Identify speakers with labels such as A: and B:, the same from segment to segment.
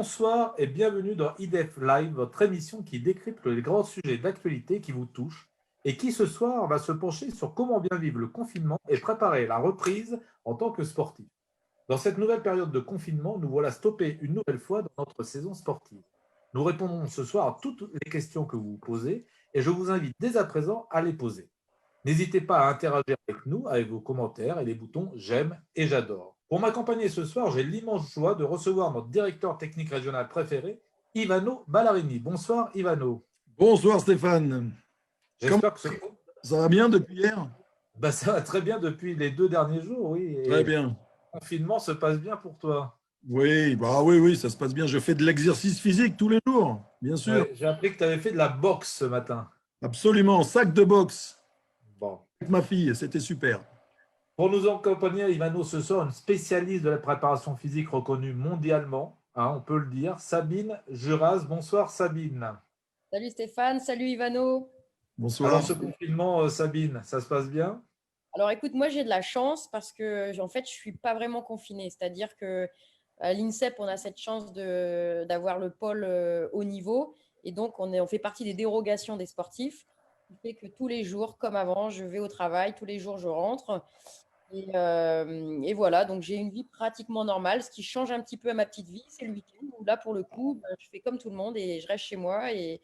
A: Bonsoir et bienvenue dans IDEF Live, votre émission qui décrypte les grands sujets d'actualité qui vous touchent et qui ce soir va se pencher sur comment bien vivre le confinement et préparer la reprise en tant que sportif. Dans cette nouvelle période de confinement, nous voilà stoppés une nouvelle fois dans notre saison sportive. Nous répondrons ce soir à toutes les questions que vous vous posez et je vous invite dès à présent à les poser. N'hésitez pas à interagir avec nous avec vos commentaires et les boutons j'aime et j'adore. Pour m'accompagner ce soir, j'ai l'immense joie de recevoir notre directeur technique régional préféré, Ivano Ballarini. Bonsoir Ivano.
B: Bonsoir Stéphane. Comment
A: J'espère que
B: ça va bien depuis hier?
A: ça va très bien depuis les 2 derniers jours, oui.
B: Très
A: Et le
B: bien.
A: confinement se passe bien pour toi.
B: Oui, oui, ça se passe bien. Je fais de l'exercice physique tous les jours, bien sûr.
A: Ouais, j'ai appris que tu avais fait de la boxe ce matin.
B: Absolument. Sac de boxe
A: Bon.
B: avec ma fille, c'était super.
A: Pour nous accompagner, Ivano, ce soir, une spécialiste de la préparation physique reconnue mondialement, hein, on peut le dire, Sabine Juras. Bonsoir Sabine.
C: Salut Stéphane, salut Ivano.
B: Bonsoir.
A: Alors ce confinement, Sabine, ça se passe bien?
C: Alors écoute, moi j'ai de la chance parce que en fait je suis pas vraiment confinée. C'est-à-dire que à l'INSEP on a cette chance d'avoir le pôle haut niveau et donc on fait partie des dérogations des sportifs. Ce qui fait que tous les jours, comme avant, je vais au travail, tous les jours je rentre et voilà. Donc j'ai une vie pratiquement normale. Ce qui change un petit peu à ma petite vie, c'est le week-end où là pour le coup, je fais comme tout le monde et je reste chez moi et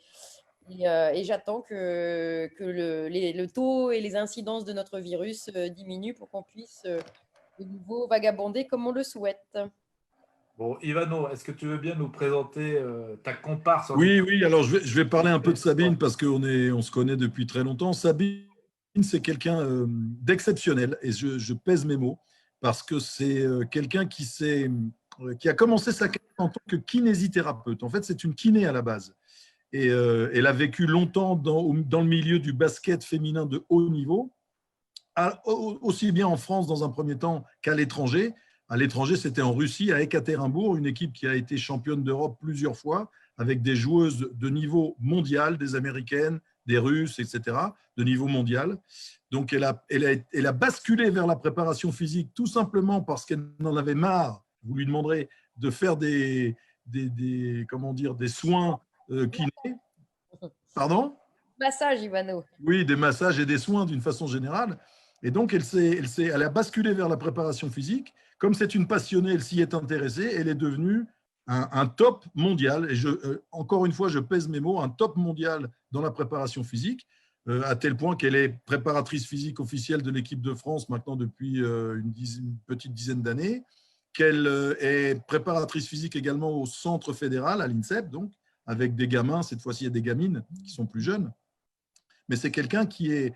C: j'attends que le taux et les incidences de notre virus diminuent pour qu'on puisse de nouveau vagabonder comme on le souhaite.
A: Bon, Ivano, est-ce que tu veux bien nous présenter ta comparse en
B: Oui,
A: équipe?
B: oui, alors je vais parler un peu de Sabine parce on se connaît depuis très longtemps. Sabine, c'est quelqu'un d'exceptionnel et je pèse mes mots parce que c'est quelqu'un qui a commencé sa carrière en tant que kinésithérapeute. En fait, c'est une kiné à la base. Et elle a vécu longtemps dans le milieu du basket féminin de haut niveau, aussi bien en France dans un premier temps qu'à l'étranger. À l'étranger, c'était en Russie, à Ekaterinbourg, une équipe qui a été championne d'Europe plusieurs fois, avec des joueuses de niveau mondial, des Américaines, des Russes, etc., de niveau mondial. Donc, elle a basculé vers la préparation physique tout simplement parce qu'elle en avait marre, vous lui demanderez, de faire des soins kinés. Pardon?
C: Massage, Ivano.
B: Oui, des massages et des soins d'une façon générale. Et donc, elle a basculé vers la préparation physique. Comme c'est une passionnée, elle s'y est intéressée. Elle est devenue un top mondial. Et encore une fois, je pèse mes mots, un top mondial dans la préparation physique, à tel point qu'elle est préparatrice physique officielle de l'équipe de France maintenant depuis une petite dizaine d'années, qu'elle est préparatrice physique également au centre fédéral, à l'INSEP, donc, avec des gamins. Cette fois-ci, il y a des gamines qui sont plus jeunes. Mais c'est quelqu'un qui est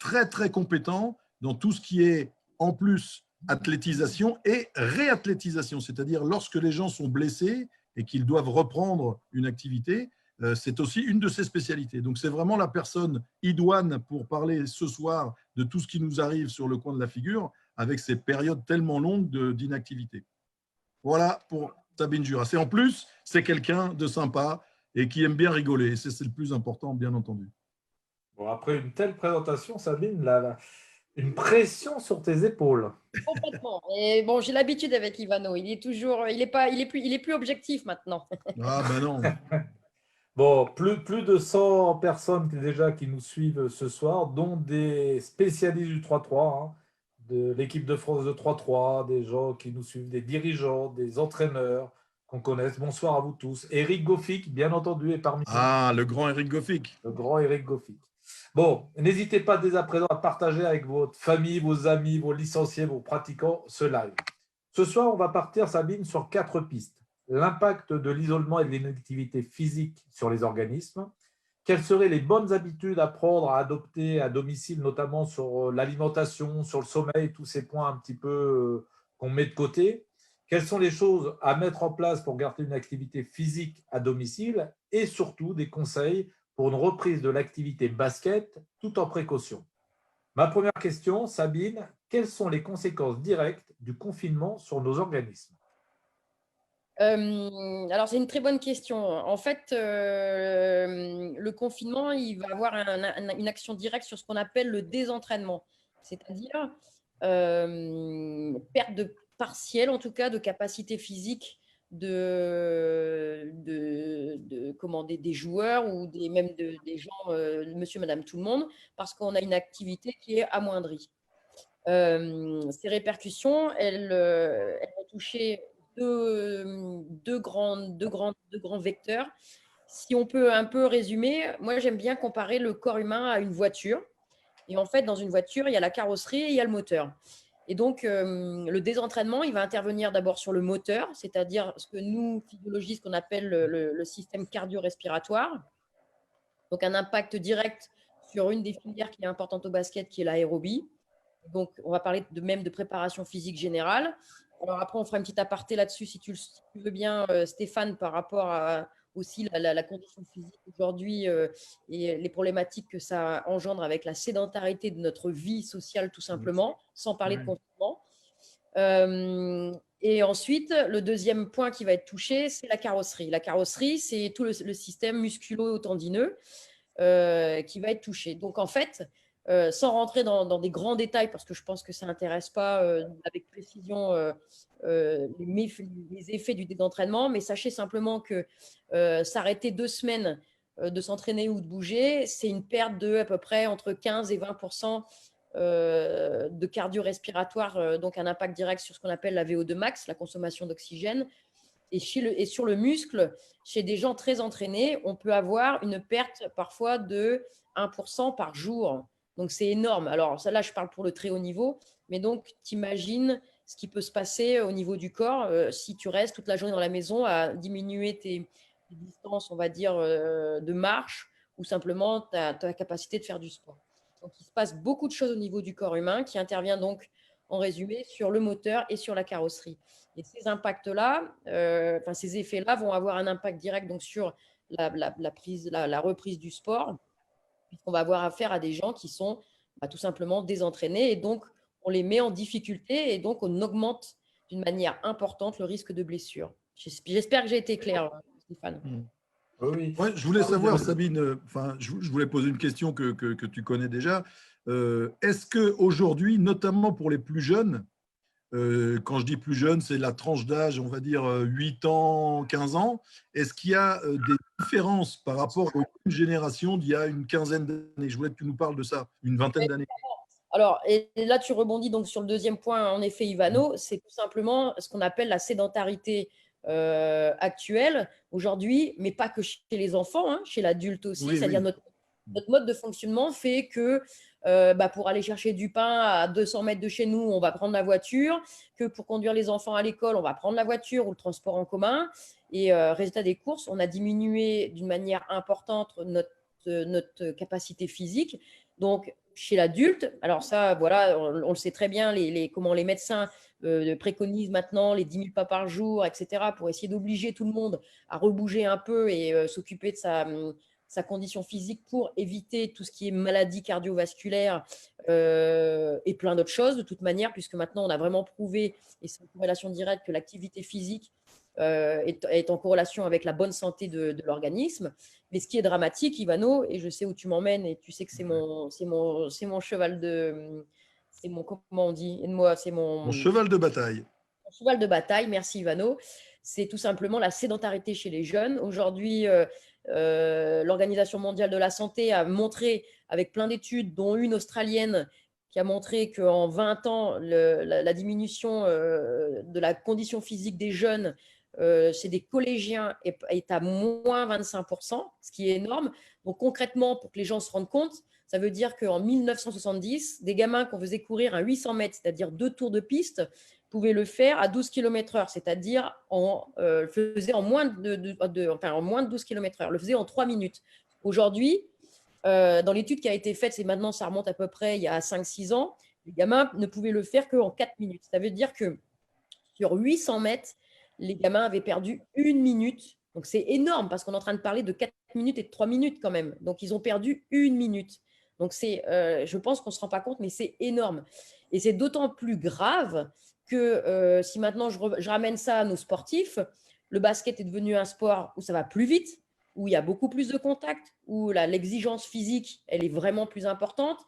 B: très, très compétent dans tout ce qui est, en plus, athlétisation et réathlétisation. C'est-à-dire, lorsque les gens sont blessés et qu'ils doivent reprendre une activité, c'est aussi une de ses spécialités. Donc, c'est vraiment la personne idoine pour parler ce soir de tout ce qui nous arrive sur le coin de la figure avec ces périodes tellement longues d'inactivité. Voilà pour Sabine Juras. Et en plus, c'est quelqu'un de sympa et qui aime bien rigoler. C'est le plus important, bien entendu.
A: Bon, après une telle présentation, Sabine, une pression sur tes épaules.
C: Complètement. Et bon, j'ai l'habitude avec Ivano. Il est plus objectif maintenant.
B: Ah ben non.
A: Bon, plus de 100 personnes déjà qui nous suivent ce soir, dont des spécialistes du 3-3, hein, de l'équipe de France de 3-3, des gens qui nous suivent, des dirigeants, des entraîneurs qu'on connaisse. Bonsoir à vous tous. Éric Goffic, bien entendu, est parmi nous.
B: Ah, le grand Éric Goffic.
A: Le grand Éric Goffic. Bon, n'hésitez pas dès à présent à partager avec votre famille, vos amis, vos licenciés, vos pratiquants ce live. Ce soir, on va partir, Sabine, sur 4 pistes. L'impact de l'isolement et de l'inactivité physique sur les organismes. Quelles seraient les bonnes habitudes à prendre, à adopter à domicile, notamment sur l'alimentation, sur le sommeil, tous ces points un petit peu qu'on met de côté. Quelles sont les choses à mettre en place pour garder une activité physique à domicile et surtout des conseils pour une reprise de l'activité basket tout en précaution. Ma première question, Sabine, quelles sont les conséquences directes du confinement sur nos organismes?
C: Alors, c'est une très bonne question. En fait, le confinement, il va avoir une action directe sur ce qu'on appelle le désentraînement, c'est-à-dire perte partielle, en tout cas, de capacité physique des joueurs ou même des gens, monsieur, madame, tout le monde, parce qu'on a une activité qui est amoindrie. Ces répercussions, elles vont toucher deux grands vecteurs. Si on peut un peu résumer, moi j'aime bien comparer le corps humain à une voiture. Et en fait, dans une voiture, il y a la carrosserie et il y a le moteur. Et donc, le désentraînement, il va intervenir d'abord sur le moteur, c'est-à-dire ce que nous, physiologistes, qu'on appelle le système cardio-respiratoire. Donc, un impact direct sur une des filières qui est importante au basket, qui est l'aérobie. Donc, on va parler même de préparation physique générale. Alors après, on fera une petite aparté là-dessus, si tu veux bien, Stéphane, par rapport à aussi la condition physique aujourd'hui et les problématiques que ça engendre avec la sédentarité de notre vie sociale, tout simplement, sans parler de confinement. Et ensuite, le deuxième point qui va être touché, c'est la carrosserie. La carrosserie, c'est tout le système musculo-tendineux qui va être touché. Donc, en fait, sans rentrer dans des grands détails, parce que je pense que ça n'intéresse pas avec précision les effets du désentraînement, mais sachez simplement que s'arrêter 2 semaines de s'entraîner ou de bouger, c'est une perte de à peu près entre 15 et 20% de cardio-respiratoire, donc un impact direct sur ce qu'on appelle la VO2 max, la consommation d'oxygène. Et sur le muscle, chez des gens très entraînés, on peut avoir une perte parfois de 1% par jour. Donc, c'est énorme. Alors, ça, là, je parle pour le très haut niveau. Mais donc, t'imagines ce qui peut se passer au niveau du corps si tu restes toute la journée dans la maison à diminuer tes distances, on va dire, de marche ou simplement ta capacité de faire du sport. Donc, il se passe beaucoup de choses au niveau du corps humain qui intervient donc, en résumé, sur le moteur et sur la carrosserie. Et ces impacts-là, ces effets-là vont avoir un impact direct donc, sur la reprise du sport, puisqu'on va avoir affaire à des gens qui sont tout simplement désentraînés et donc on les met en difficulté et donc on augmente d'une manière importante le risque de blessure. J'espère que j'ai été clair, Stéphane.
A: Oui.
B: Ouais, je voulais savoir, Sabine, je voulais poser une question que tu connais déjà. Est-ce qu'aujourd'hui, notamment pour les plus jeunes, quand je dis plus jeunes, c'est la tranche d'âge, on va dire 8 ans, 15 ans, est-ce qu'il y a des différences par rapport aux générations d'il y a une quinzaine d'années? Je voulais que tu nous parles de ça, une vingtaine d'années.
C: Alors, et là, tu rebondis donc sur le deuxième point, en effet, Ivano, c'est tout simplement ce qu'on appelle la sédentarité actuelle aujourd'hui, mais pas que chez les enfants, hein, chez l'adulte aussi.
B: Oui,
C: c'est-à-dire
B: oui.
C: notre mode de fonctionnement fait que pour aller chercher du pain à 200 mètres de chez nous, on va prendre la voiture, que pour conduire les enfants à l'école, on va prendre la voiture ou le transport en commun. Et résultat des courses, on a diminué d'une manière importante notre capacité physique. Donc, chez l'adulte, alors ça, voilà, on le sait très bien, comment les médecins préconisent maintenant les 10 000 pas par jour, etc., pour essayer d'obliger tout le monde à rebouger un peu et s'occuper de sa condition physique pour éviter tout ce qui est maladie cardiovasculaire et plein d'autres choses, de toute manière, puisque maintenant, on a vraiment prouvé, et c'est une corrélation directe, que l'activité physique est en corrélation avec la bonne santé de l'organisme. Mais ce qui est dramatique, Ivano, et je sais où tu m'emmènes, et tu sais que c'est mon cheval de... C'est mon, comment on dit? Aide-moi, c'est
B: Mon cheval de bataille.
C: Mon cheval de bataille, merci Ivano. C'est tout simplement la sédentarité chez les jeunes. Aujourd'hui, l'Organisation mondiale de la santé a montré, avec plein d'études, dont une australienne, qui a montré qu'en 20 ans, la diminution de la condition physique des jeunes chez des collégiens est à moins 25%, ce qui est énorme. Donc concrètement, pour que les gens se rendent compte, ça veut dire qu'en 1970, des gamins qu'on faisait courir à 800 mètres, c'est-à-dire 2 tours de piste, pouvaient le faire à 12 km/h, c'est-à-dire faisait en moins de 12 km/h, le faisait en 3 minutes. Aujourd'hui, dans l'étude qui a été faite, maintenant ça remonte à peu près il y a 5-6 ans, les gamins ne pouvaient le faire qu'en 4 minutes. Ça veut dire que sur 800 mètres, les gamins avaient perdu 1 minute. Donc c'est énorme parce qu'on est en train de parler de 4 minutes et de 3 minutes quand même. Donc ils ont perdu 1 minute. Donc je pense qu'on ne se rend pas compte, mais c'est énorme. Et c'est d'autant plus grave que si maintenant je ramène ça à nos sportifs, le basket est devenu un sport où ça va plus vite, où il y a beaucoup plus de contacts, où l'exigence physique, elle est vraiment plus importante,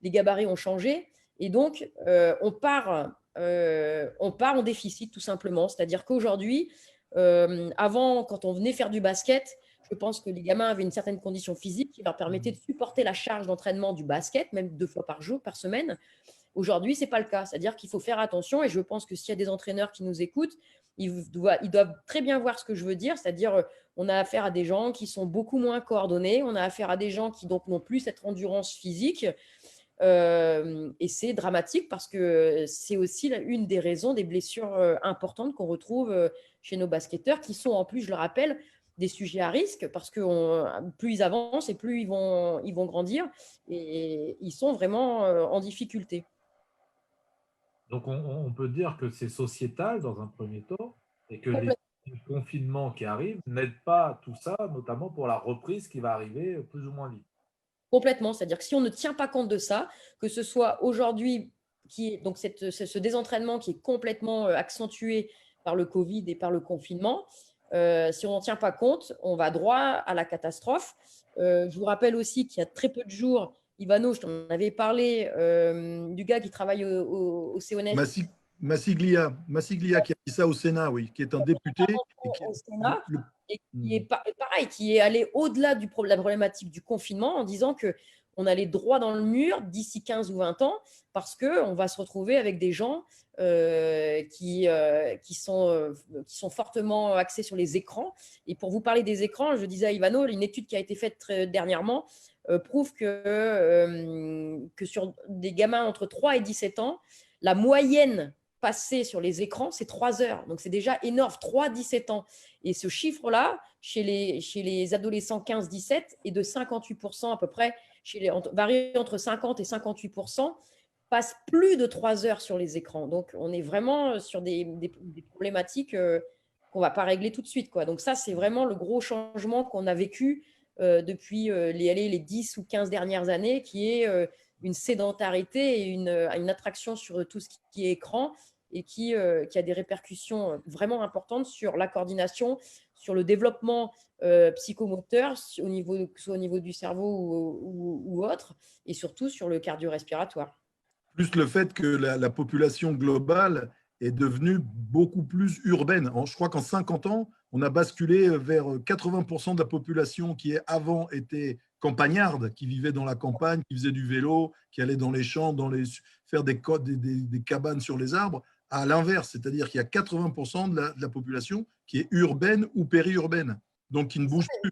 C: les gabarits ont changé, et donc on part en déficit tout simplement. C'est-à-dire qu'aujourd'hui, Avant, quand on venait faire du basket, je pense que les gamins avaient une certaine condition physique qui leur permettait de supporter la charge d'entraînement du basket, même 2 fois par jour, par semaine. Aujourd'hui, ce n'est pas le cas. C'est-à-dire qu'il faut faire attention. Et je pense que s'il y a des entraîneurs qui nous écoutent, ils doivent très bien voir ce que je veux dire. C'est-à-dire, on a affaire à des gens qui sont beaucoup moins coordonnés. On a affaire à des gens qui donc n'ont plus cette endurance physique. Et c'est dramatique parce que c'est aussi une des raisons des blessures importantes qu'on retrouve chez nos basketteurs, qui sont en plus, je le rappelle, des sujets à risque parce que plus ils avancent et plus ils vont grandir et ils sont vraiment en difficulté.
A: Donc, on peut dire que c'est sociétal dans un premier temps et que les confinements qui arrivent n'aident pas tout ça, notamment pour la reprise qui va arriver plus ou moins vite.
C: Complètement. C'est-à-dire que si on ne tient pas compte de ça, que ce soit aujourd'hui, donc ce désentraînement qui est complètement accentué par le Covid et par le confinement, si on n'en tient pas compte, on va droit à la catastrophe. Je vous rappelle aussi qu'il y a très peu de jours, Ivano, je t'en avais parlé, du gars qui travaille au CONES.
B: Massiglia qui a dit ça au Sénat, oui, qui est un député.
C: Au Sénat, et qui est pareil, qui est allé au-delà de la problématique du confinement en disant qu'on allait droit dans le mur d'ici 15 ou 20 ans parce qu'on va se retrouver avec des gens qui sont fortement axés sur les écrans. Et pour vous parler des écrans, je disais à Ivano, une étude qui a été faite dernièrement prouve que sur des gamins entre 3 et 17 ans, la moyenne passée sur les écrans, c'est 3 heures. Donc, c'est déjà énorme, 3-17 ans. Et ce chiffre-là, chez les adolescents 15-17, est de 58% à peu près, varie entre 50 et 58%, passent plus de 3 heures sur les écrans. Donc, on est vraiment sur des problématiques qu'on ne va pas régler tout de suite, quoi. Donc, ça, c'est vraiment le gros changement qu'on a vécu depuis les 10 ou 15 dernières années, qui est une sédentarité et une attraction sur tout ce qui est écran et qui a des répercussions vraiment importantes sur la coordination, sur le développement psychomoteur, que ce soit au niveau du cerveau ou autre, et surtout sur le cardio-respiratoire.
B: Plus le fait que la population globale est devenue beaucoup plus urbaine. Je crois qu'en 50 ans, on a basculé vers 80% de la population qui avant était campagnarde, qui vivait dans la campagne, qui faisait du vélo, qui allait dans les champs, faire des cabanes sur les arbres, à l'inverse, c'est-à-dire qu'il y a 80% de la population qui est urbaine ou périurbaine, donc qui ne bouge plus.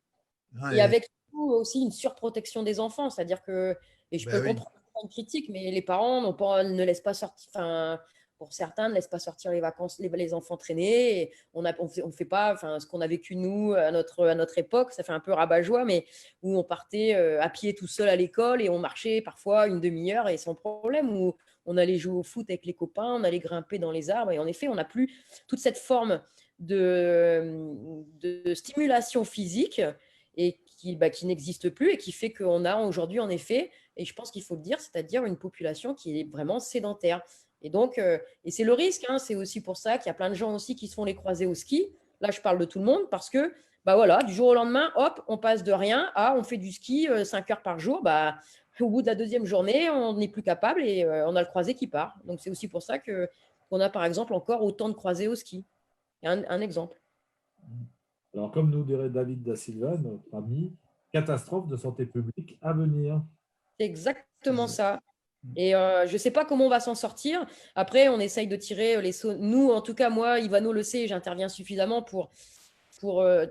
C: Et avec aussi une surprotection des enfants, c'est-à-dire que, et je peux
B: oui.
C: comprendre une critique, mais les parents ne laissent pas sortir, enfin, pour certains, ne laissent pas sortir les vacances, les enfants traîner. Et on fait pas, enfin, ce qu'on a vécu nous à notre époque, ça fait un peu rabat-joie, mais où on partait à pied tout seul à l'école et on marchait parfois une demi-heure et sans problème, où on allait jouer au foot avec les copains, on allait grimper dans les arbres. Et en effet, on n'a plus toute cette forme de stimulation physique et qui n'existe plus et qui fait qu'on a aujourd'hui, en effet, et je pense qu'il faut le dire, c'est-à-dire une population qui est vraiment sédentaire. Et donc, et c'est le risque, hein, c'est aussi pour ça qu'il y a plein de gens aussi qui se font les croisés au ski. Là, je parle de tout le monde parce que, voilà, du jour au lendemain, hop, on passe de rien à on fait du ski 5 heures par jour. Au bout de la deuxième journée, on n'est plus capable et on a le croisé qui part. Donc, c'est aussi pour ça qu'on a, par exemple, encore autant de croisés au ski. Un exemple.
A: Alors, comme nous dirait David Da Silva, notre ami, catastrophe de santé publique à venir.
C: C'est exactement ça. Et je ne sais pas comment on va s'en sortir. Après, on essaye de tirer les sauts. Nous, en tout cas, moi, Ivano le sait, j'interviens suffisamment pour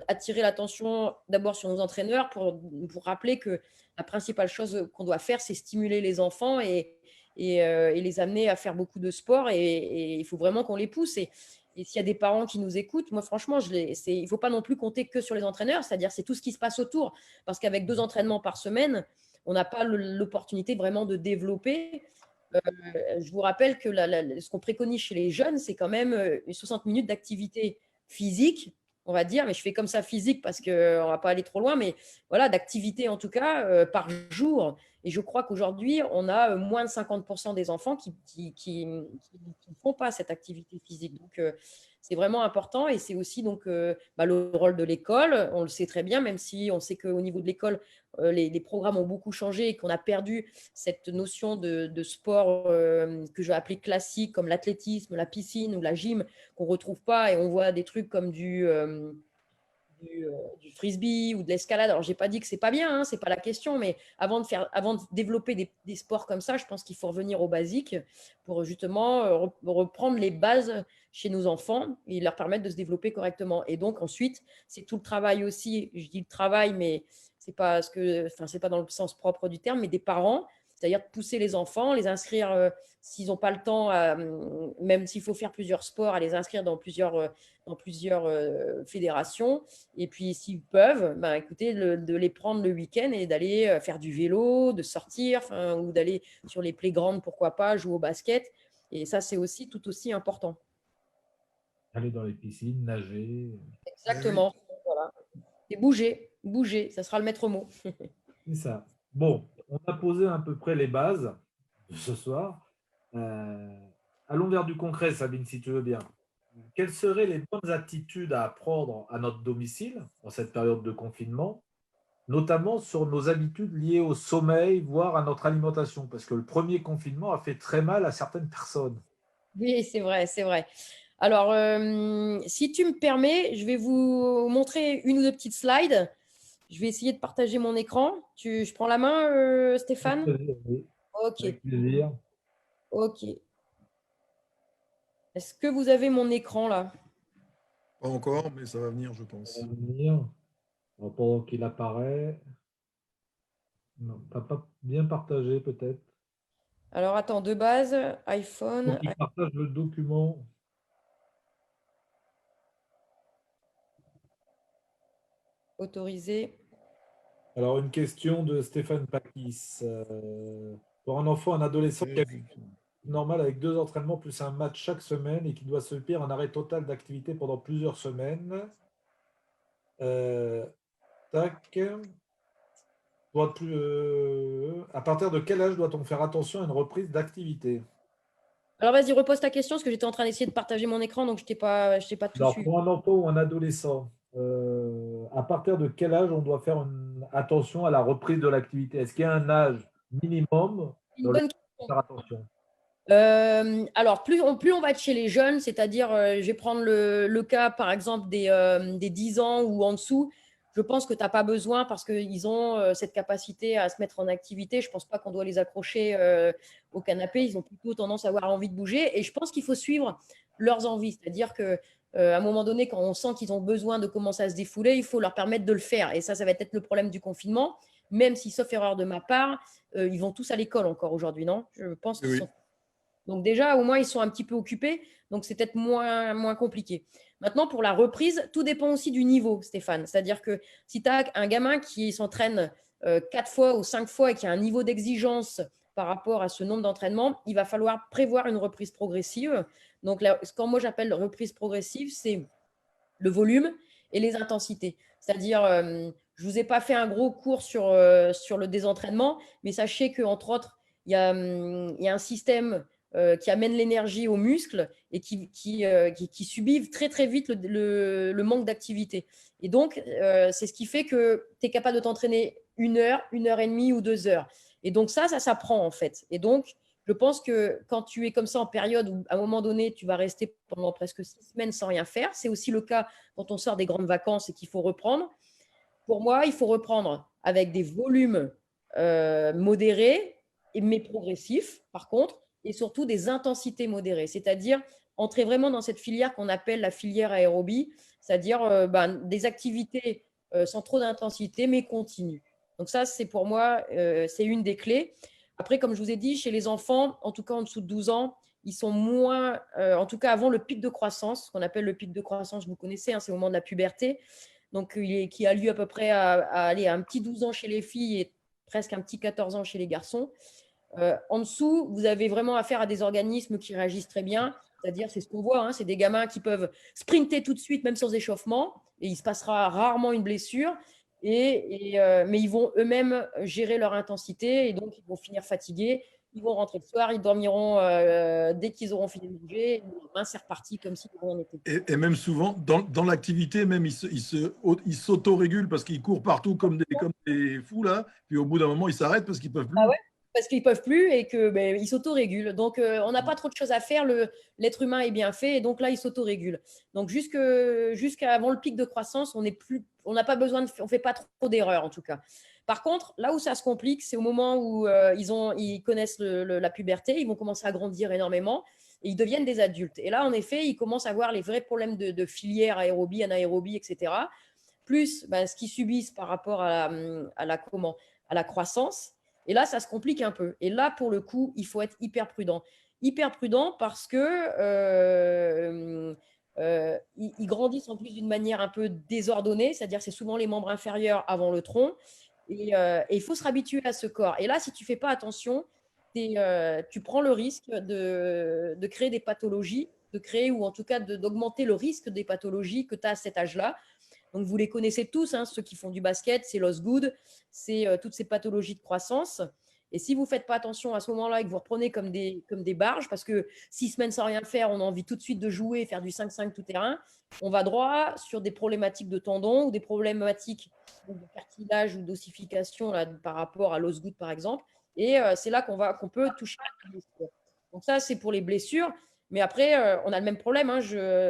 C: attirer l'attention d'abord sur nos entraîneurs, pour rappeler que la principale chose qu'on doit faire, c'est stimuler les enfants et les amener à faire beaucoup de sport. Et il faut vraiment qu'on les pousse. Et s'il y a des parents qui nous écoutent, moi, franchement, il ne faut pas non plus compter que sur les entraîneurs, c'est-à-dire c'est tout ce qui se passe autour. Parce qu'avec 2 entraînements par semaine, on n'a pas l'opportunité vraiment de développer. Je vous rappelle que ce qu'on préconise chez les jeunes, c'est quand même 60 minutes d'activité physique, on va dire, mais je fais comme ça physique parce qu'on ne va pas aller trop loin, mais voilà, d'activité en tout cas par jour. Et je crois qu'aujourd'hui, on a moins de 50% des enfants qui ne font pas cette activité physique. Donc, C'est vraiment important et c'est aussi donc le rôle de l'école. On le sait très bien, même si on sait qu'au niveau de l'école, les programmes ont beaucoup changé et qu'on a perdu cette notion de sport que je vais appeler classique, comme l'athlétisme, la piscine ou la gym, qu'on ne retrouve pas et on voit des trucs comme du frisbee ou de l'escalade. Alors, je n'ai pas dit que ce n'est pas bien, hein, ce n'est pas la question, mais avant de développer des sports comme ça, je pense qu'il faut revenir aux basiques pour justement reprendre les bases chez nos enfants et leur permettre de se développer correctement. Et donc, ensuite, c'est tout le travail aussi, je dis le travail, mais ce n'est pas, c'est pas dans le sens propre du terme, mais des parents, c'est-à-dire de pousser les enfants, les inscrire, s'ils n'ont pas le temps, même s'il faut faire plusieurs sports, à les inscrire dans plusieurs fédérations. Et puis, s'ils peuvent, écoutez, de les prendre le week-end et d'aller faire du vélo, de sortir, ou d'aller sur les playgrounds, pourquoi pas, jouer au basket. Et ça, c'est aussi tout aussi important.
A: Aller dans les piscines, nager.
C: Exactement. Voilà. Et bouger, ça sera le maître mot.
A: C'est ça. Bon, on a posé à peu près les bases de ce soir. Allons vers du concret, Sabine, si tu veux bien. Quelles seraient les bonnes attitudes à apprendre à notre domicile en cette période de confinement, notamment sur nos habitudes liées au sommeil, voire à notre alimentation? Parce que le premier confinement a fait très mal à certaines personnes.
C: Oui, c'est vrai, c'est vrai. Alors, si tu me permets, je vais vous montrer une ou deux petites slides. Je vais essayer de partager mon écran. Je prends la main,
A: Avec
C: Stéphane?
A: plaisir, oui.
C: Ok,
A: Avec plaisir.
C: ok. Est-ce que vous avez mon écran là?
B: Pas encore, mais ça va venir, je
A: On
B: pense.
A: va venir. Pendant qu'il apparaît. Non, pas bien partagé peut-être.
C: Alors, attends, de base,
A: Faut
C: iPhone,
A: qu'il partage le document.
C: autorisé.
A: Alors, une question de Stéphane Pakis. Pour un enfant, un adolescent qui a normal avec 2 entraînements plus un match chaque semaine et qui doit subir un arrêt total d'activité pendant plusieurs semaines. Tac. À partir de quel âge doit-on faire attention à une reprise d'activité?
C: Alors, vas-y, repose ta question parce que j'étais en train d'essayer de partager mon écran, donc je t'ai pas tout
A: Alors,
C: suivi.
A: pour un enfant ou un adolescent, à partir de quel âge on doit faire attention à la reprise de l'activité? Est-ce qu'il y a un âge minimum
C: Une
A: dans lequel
C: bonne
A: on doit
C: question.
A: faire attention?
C: Alors, plus on va être chez les jeunes, c'est-à-dire, je vais prendre le cas, par exemple, des 10 ans ou en dessous, je pense que tu n'as pas besoin parce qu'ils ont cette capacité à se mettre en activité. Je ne pense pas qu'on doit les accrocher au canapé. Ils ont plutôt tendance à avoir envie de bouger. Et je pense qu'il faut suivre leurs envies. C'est-à-dire qu'à un moment donné, quand on sent qu'ils ont besoin de commencer à se défouler, il faut leur permettre de le faire. Et ça va être le problème du confinement. Même si, sauf erreur de ma part, ils vont tous à l'école encore aujourd'hui, non? Je pense qu'ils
B: Oui.
C: sont. Donc déjà, au moins, ils sont un petit peu occupés, donc c'est peut-être moins compliqué. Maintenant, pour la reprise, tout dépend aussi du niveau, Stéphane. C'est-à-dire que si tu as un gamin qui s'entraîne 4 fois ou 5 fois et qui a un niveau d'exigence par rapport à ce nombre d'entraînements, il va falloir prévoir une reprise progressive. Donc, quand moi j'appelle reprise progressive, c'est le volume et les intensités. C'est-à-dire, je ne vous ai pas fait un gros cours sur le désentraînement, mais sachez qu'entre autres, il y a un système qui amène l'énergie aux muscles et qui subit très, très vite le manque d'activité. Et donc, c'est ce qui fait que tu es capable de t'entraîner 1 heure et demie ou 2 heures. Et donc, ça s'apprend en fait. Et donc, je pense que quand tu es comme ça en période où, à un moment donné, tu vas rester pendant presque 6 semaines sans rien faire, c'est aussi le cas quand on sort des grandes vacances et qu'il faut reprendre. Pour moi, il faut reprendre avec des volumes modérés, mais progressifs, par contre, et surtout des intensités modérées, c'est-à-dire entrer vraiment dans cette filière qu'on appelle la filière aérobie, c'est-à-dire des activités sans trop d'intensité, mais continues. Donc ça, c'est pour moi, c'est une des clés. Après, comme je vous ai dit, chez les enfants, en tout cas en dessous de 12 ans, ils sont moins, en tout cas avant le pic de croissance, ce qu'on appelle le pic de croissance, vous connaissez, hein, c'est au moment de la puberté, donc qui a lieu à peu près à aller à un petit 12 ans chez les filles et presque un petit 14 ans chez les garçons. En dessous, vous avez vraiment affaire à des organismes qui réagissent très bien, c'est-à-dire, c'est ce qu'on voit, hein, c'est des gamins qui peuvent sprinter tout de suite, même sans échauffement, et il se passera rarement une blessure, mais ils vont eux-mêmes gérer leur intensité, et donc ils vont finir fatigués, Ils vont rentrer le soir, ils dormiront dès qu'ils auront fini de manger. Le lendemain, c'est reparti comme si rien n'était.
B: Et même souvent, dans l'activité, même ils s'autorégulent parce qu'ils courent partout comme des fous, là. Puis au bout d'un moment, ils s'arrêtent parce qu'ils ne peuvent
C: Ah
B: plus.
C: ouais, parce qu'ils ne peuvent plus et que ils s'autorégulent. Donc, on n'a pas trop de choses à faire. L'être humain est bien fait et donc là, il s'autorégule. Donc, jusqu'à avant le pic de croissance, on n'a pas besoin on ne fait pas trop d'erreurs en tout cas. Par contre, là où ça se complique, c'est au moment où ils connaissent la puberté, ils vont commencer à grandir énormément et ils deviennent des adultes. Et là, en effet, ils commencent à avoir les vrais problèmes de filière, aérobie, anaérobie, etc. Plus ce qu'ils subissent par rapport à la croissance. Et là, ça se complique un peu. Et là, pour le coup, il faut être hyper prudent. Hyper prudent parce que ils grandissent en plus d'une manière un peu désordonnée, c'est-à-dire c'est souvent les membres inférieurs avant le tronc. Et il faut se réhabituer à ce corps. Et là, si tu ne fais pas attention, tu prends le risque de créer des pathologies, ou en tout cas d'augmenter le risque des pathologies que tu as à cet âge-là. Donc, vous les connaissez tous, hein, ceux qui font du basket, c'est l'osgood, c'est toutes ces pathologies de croissance. Et si vous ne faites pas attention à ce moment-là et que vous reprenez comme des barges, parce que 6 semaines sans rien faire, on a envie tout de suite de jouer, faire du 5-5 tout terrain, on va droit sur des problématiques de tendons ou des problématiques de cartilage ou d'ossification par rapport à l'osgood, par exemple. Et c'est là qu'on peut toucher à la blessure. Donc ça, c'est pour les blessures. Mais après, on a le même problème. Hein.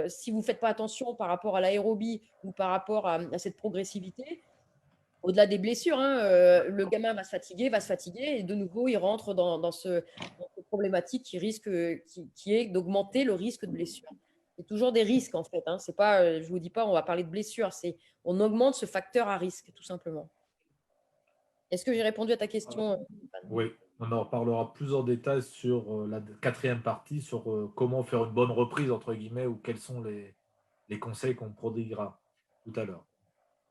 C: Si vous ne faites pas attention par rapport à l'aérobie ou par rapport à cette progressivité, au-delà des blessures, hein, le gamin va se fatiguer et de nouveau, il rentre dans cette problématique qui est d'augmenter le risque de blessure. C'est toujours des risques, en fait. Hein. C'est pas, je ne vous dis pas, on va parler de blessure. On augmente ce facteur à risque, tout simplement. Est-ce que j'ai répondu à ta question?
A: Oui, on en parlera plus en détail sur la quatrième partie, sur comment faire une bonne reprise, entre guillemets, ou quels sont les conseils qu'on prodiguera tout à l'heure.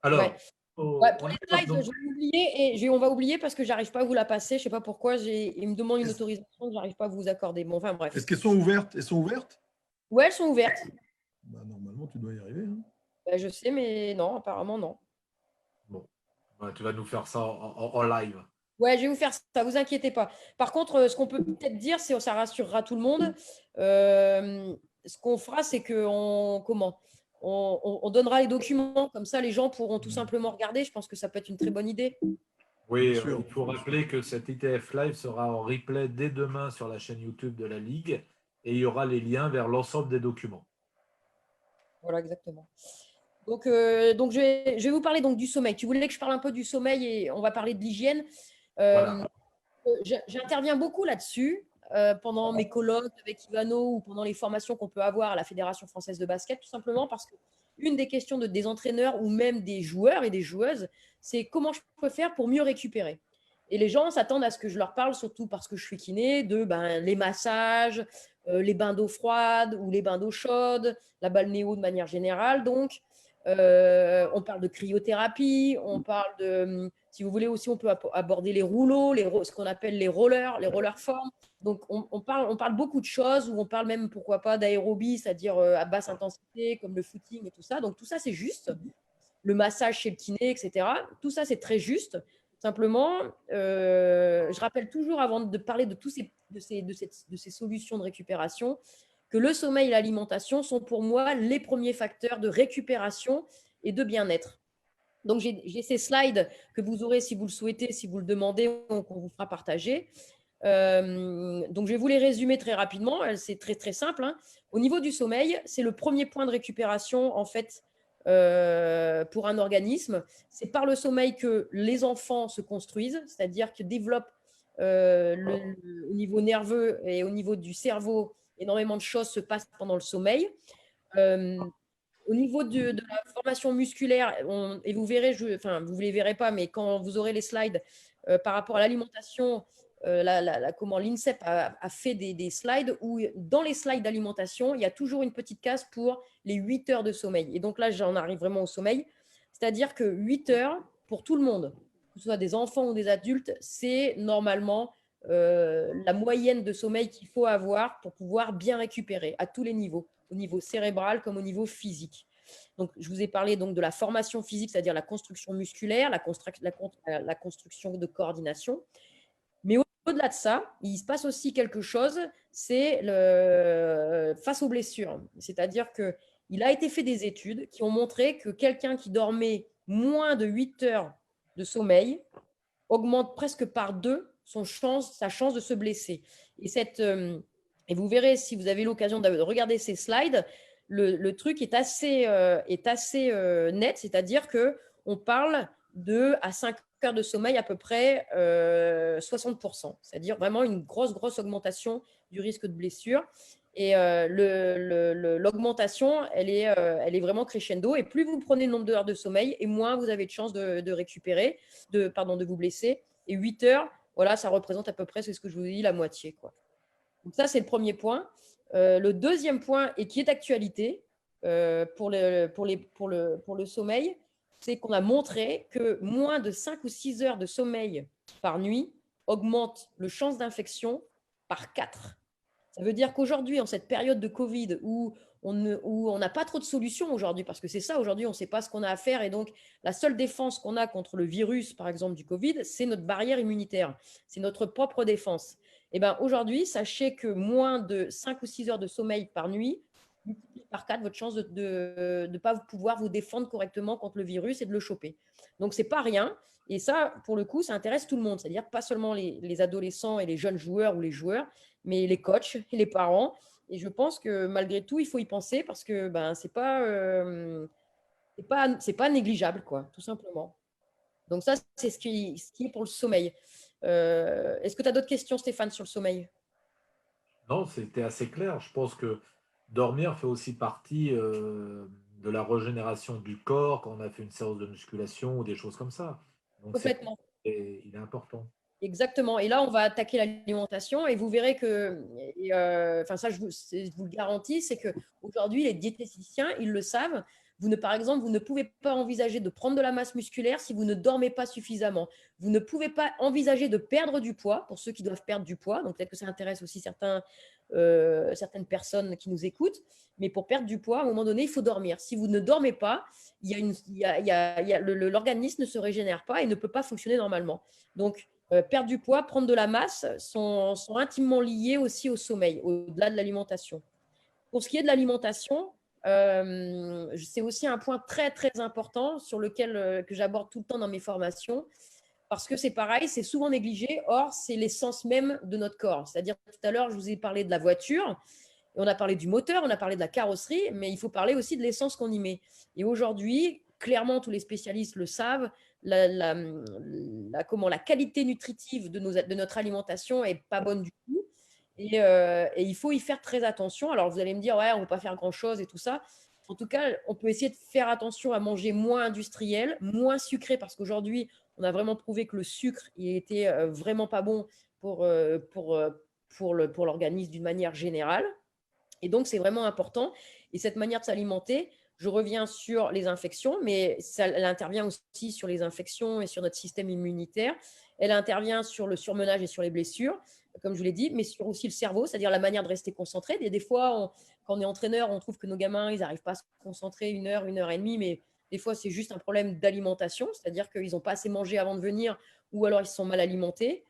C: Ouais.
A: Alors,
C: Pour les slides, je vais oublier et on va oublier parce que j'arrive pas à vous la passer. Je sais pas pourquoi. Il me demande une autorisation que j'arrive pas à vous accorder. Bon, enfin bref.
B: Est-ce qu'elles sont ouvertes? Elles sont ouvertes?
C: Ouais, elles sont ouvertes.
B: Bah, normalement, tu dois y arriver. Hein.
C: Bah, je sais, mais non, apparemment non.
A: bon, tu vas nous faire ça en live.
C: Ouais, je vais vous faire ça, vous inquiétez pas. Par contre, ce qu'on peut peut-être dire, c'est ça rassurera tout le monde. Ce qu'on fera, c'est qu'on on donnera les documents, comme ça les gens pourront tout simplement regarder. Je pense que ça peut être une très bonne idée.
A: Oui,
B: Bien sûr.
A: il faut rappeler que cet ITF Live sera en replay dès demain sur la chaîne YouTube de la Ligue et il y aura les liens vers l'ensemble des documents.
C: Voilà, exactement. Donc je vais vous parler donc du sommeil. Tu voulais que je parle un peu du sommeil et on va parler de l'hygiène.
A: Voilà.
C: J'interviens beaucoup là-dessus pendant mes colloques avec Ivano ou pendant les formations qu'on peut avoir à la Fédération française de basket, tout simplement parce que une des questions des entraîneurs ou même des joueurs et des joueuses, c'est comment je peux faire pour mieux récupérer. Et les gens s'attendent à ce que je leur parle, surtout parce que je suis kiné, les massages, les bains d'eau froide ou les bains d'eau chaude, la balnéo de manière générale. Donc, on parle de cryothérapie, on parle de, si vous voulez aussi, on peut aborder les rouleaux, ce qu'on appelle les rollers form. Donc, on parle beaucoup de choses, ou on parle même, pourquoi pas, d'aérobie, c'est-à-dire à basse intensité, comme le footing et tout ça. Donc, tout ça, c'est juste. Le massage chez le kiné, etc. Tout ça, c'est très juste. Simplement, je rappelle toujours, avant de parler de ces solutions de récupération, que le sommeil et l'alimentation sont pour moi les premiers facteurs de récupération et de bien-être. Donc, j'ai ces slides que vous aurez si vous le souhaitez, si vous le demandez, qu'on vous fera partager. Donc, je vais vous les résumer très rapidement. C'est très, très simple. Hein. Au niveau du sommeil, c'est le premier point de récupération, en fait, pour un organisme. C'est par le sommeil que les enfants se construisent, c'est-à-dire qu'ils développent au niveau nerveux et au niveau du cerveau, énormément de choses se passent pendant le sommeil. Au niveau de la formation musculaire, et vous verrez, vous ne les verrez pas, mais quand vous aurez les slides par rapport à l'alimentation, comment l'INSEP a fait des slides où dans les slides d'alimentation, il y a toujours une petite case pour les 8 heures de sommeil. Et donc là, j'en arrive vraiment au sommeil. C'est-à-dire que 8 heures, pour tout le monde, que ce soit des enfants ou des adultes, c'est normalement la moyenne de sommeil qu'il faut avoir pour pouvoir bien récupérer à tous les niveaux, au niveau cérébral comme au niveau physique. Donc, je vous ai parlé donc de la formation physique, c'est-à-dire la construction musculaire, la construction de coordination. Mais au-delà de ça, il se passe aussi quelque chose, c'est face aux blessures. C'est-à-dire qu'il a été fait des études qui ont montré que quelqu'un qui dormait moins de 8 heures de sommeil augmente presque par 2 sa chance de se blesser. Et vous verrez, si vous avez l'occasion de regarder ces slides, le truc est assez net, c'est-à-dire qu'on parle de à 5 heures de sommeil à peu près 60%, c'est-à-dire vraiment une grosse augmentation du risque de blessure. Et l'augmentation, elle est vraiment crescendo. Et plus vous prenez le nombre d'heures de sommeil, et moins vous avez de chances de récupérer, de vous blesser. Et 8 heures, voilà, ça représente à peu près, c'est ce que je vous ai dit, la moitié, quoi. Donc ça, c'est le premier point. Le deuxième point, et qui est d'actualité pour le sommeil, c'est qu'on a montré que moins de 5 ou 6 heures de sommeil par nuit augmente le chance d'infection par 4. Ça veut dire qu'aujourd'hui, en cette période de Covid où on n'a pas trop de solutions aujourd'hui, parce que c'est ça, aujourd'hui, on ne sait pas ce qu'on a à faire. Et donc, la seule défense qu'on a contre le virus, par exemple, du Covid, c'est notre barrière immunitaire. C'est notre propre défense. Et bien, aujourd'hui, sachez que moins de 5 ou 6 heures de sommeil par nuit multiplie par 4 votre chance de ne pas pouvoir vous défendre correctement contre le virus et de le choper. Donc, ce n'est pas rien. Et ça, pour le coup, ça intéresse tout le monde. C'est-à-dire pas seulement les adolescents et les jeunes joueurs ou les joueurs, mais les coachs et les parents. Et je pense que malgré tout, il faut y penser parce que c'est pas négligeable, quoi, tout simplement. Donc ça, c'est ce qui est pour le sommeil. Est-ce que tu as d'autres questions, Stéphane, sur le sommeil?
A: Non, c'était assez clair. Je pense que dormir fait aussi partie de la régénération du corps quand on a fait une séance de musculation ou des choses comme ça. Donc,
C: Complètement.
A: il est important.
C: Exactement. Et là, on va attaquer l'alimentation et vous verrez que, ça, je vous le garantis, c'est qu'aujourd'hui, les diététiciens, ils le savent. Par exemple, vous ne pouvez pas envisager de prendre de la masse musculaire si vous ne dormez pas suffisamment. Vous ne pouvez pas envisager de perdre du poids pour ceux qui doivent perdre du poids. Donc, peut-être que ça intéresse aussi certaines personnes qui nous écoutent. Mais pour perdre du poids, à un moment donné, il faut dormir. Si vous ne dormez pas, l'organisme ne se régénère pas et ne peut pas fonctionner normalement. Donc, perdre du poids, prendre de la masse sont intimement liés aussi au sommeil, au-delà de l'alimentation. Pour ce qui est de l'alimentation, c'est aussi un point très, très important sur lequel que j'aborde tout le temps dans mes formations, parce que c'est pareil, c'est souvent négligé. Or, c'est l'essence même de notre corps. C'est-à-dire, tout à l'heure, je vous ai parlé de la voiture, on a parlé du moteur, on a parlé de la carrosserie, mais il faut parler aussi de l'essence qu'on y met. Et aujourd'hui, clairement, tous les spécialistes le savent, la qualité nutritive de notre alimentation n'est pas bonne du tout. Et il faut y faire très attention. Alors, vous allez me dire, ouais, on ne peut pas faire grand-chose et tout ça. En tout cas, on peut essayer de faire attention à manger moins industriel, moins sucré, parce qu'aujourd'hui, on a vraiment prouvé que le sucre, il était vraiment pas bon pour l'organisme d'une manière générale. Et donc, c'est vraiment important. Et cette manière de s'alimenter, je reviens sur les infections, mais elle intervient aussi sur les infections et sur notre système immunitaire. Elle intervient sur le surmenage et sur les blessures, comme je vous l'ai dit, mais sur aussi le cerveau, c'est-à-dire la manière de rester concentré. Et des fois, quand on est entraîneur, on trouve que nos gamins, ils n'arrivent pas à se concentrer 1 heure, 1 heure et demie, mais des fois, c'est juste un problème d'alimentation, c'est-à-dire qu'ils n'ont pas assez mangé avant de venir ou alors ils se sont mal alimentés.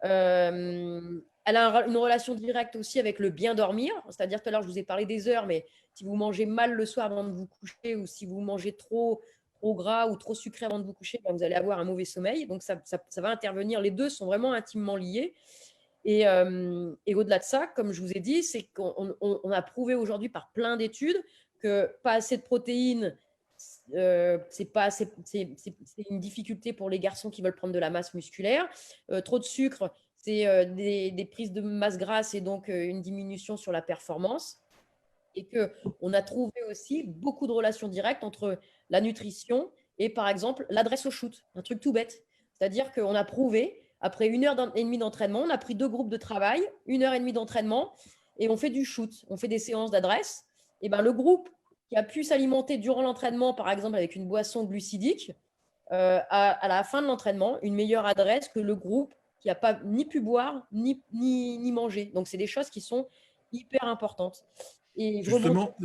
C: Elle a une relation directe aussi avec le bien dormir, c'est-à-dire tout à l'heure je vous ai parlé des heures, mais si vous mangez mal le soir avant de vous coucher ou si vous mangez trop gras ou trop sucré avant de vous coucher, vous allez avoir un mauvais sommeil. Donc ça va intervenir, les deux sont vraiment intimement liés. Et au-delà de ça, comme je vous ai dit, c'est qu'on a prouvé aujourd'hui par plein d'études que pas assez de protéines, c'est une difficulté pour les garçons qui veulent prendre de la masse musculaire. Trop de sucre, c'est des prises de masse grasse et donc une diminution sur la performance. Et qu'on a trouvé aussi beaucoup de relations directes entre la nutrition et, par exemple, l'adresse au shoot, un truc tout bête. C'est-à-dire qu'on a prouvé, après 1 heure et demie d'entraînement, on a pris 2 groupes de travail, 1 heure et demie d'entraînement, et on fait du shoot, on fait des séances d'adresse. Et le groupe qui a pu s'alimenter durant l'entraînement, par exemple, avec une boisson glucidique, à la fin de l'entraînement, une meilleure adresse que le groupe qui n'a pas ni pu boire, ni manger. Donc, c'est des choses qui sont hyper importantes. Et
B: Justement,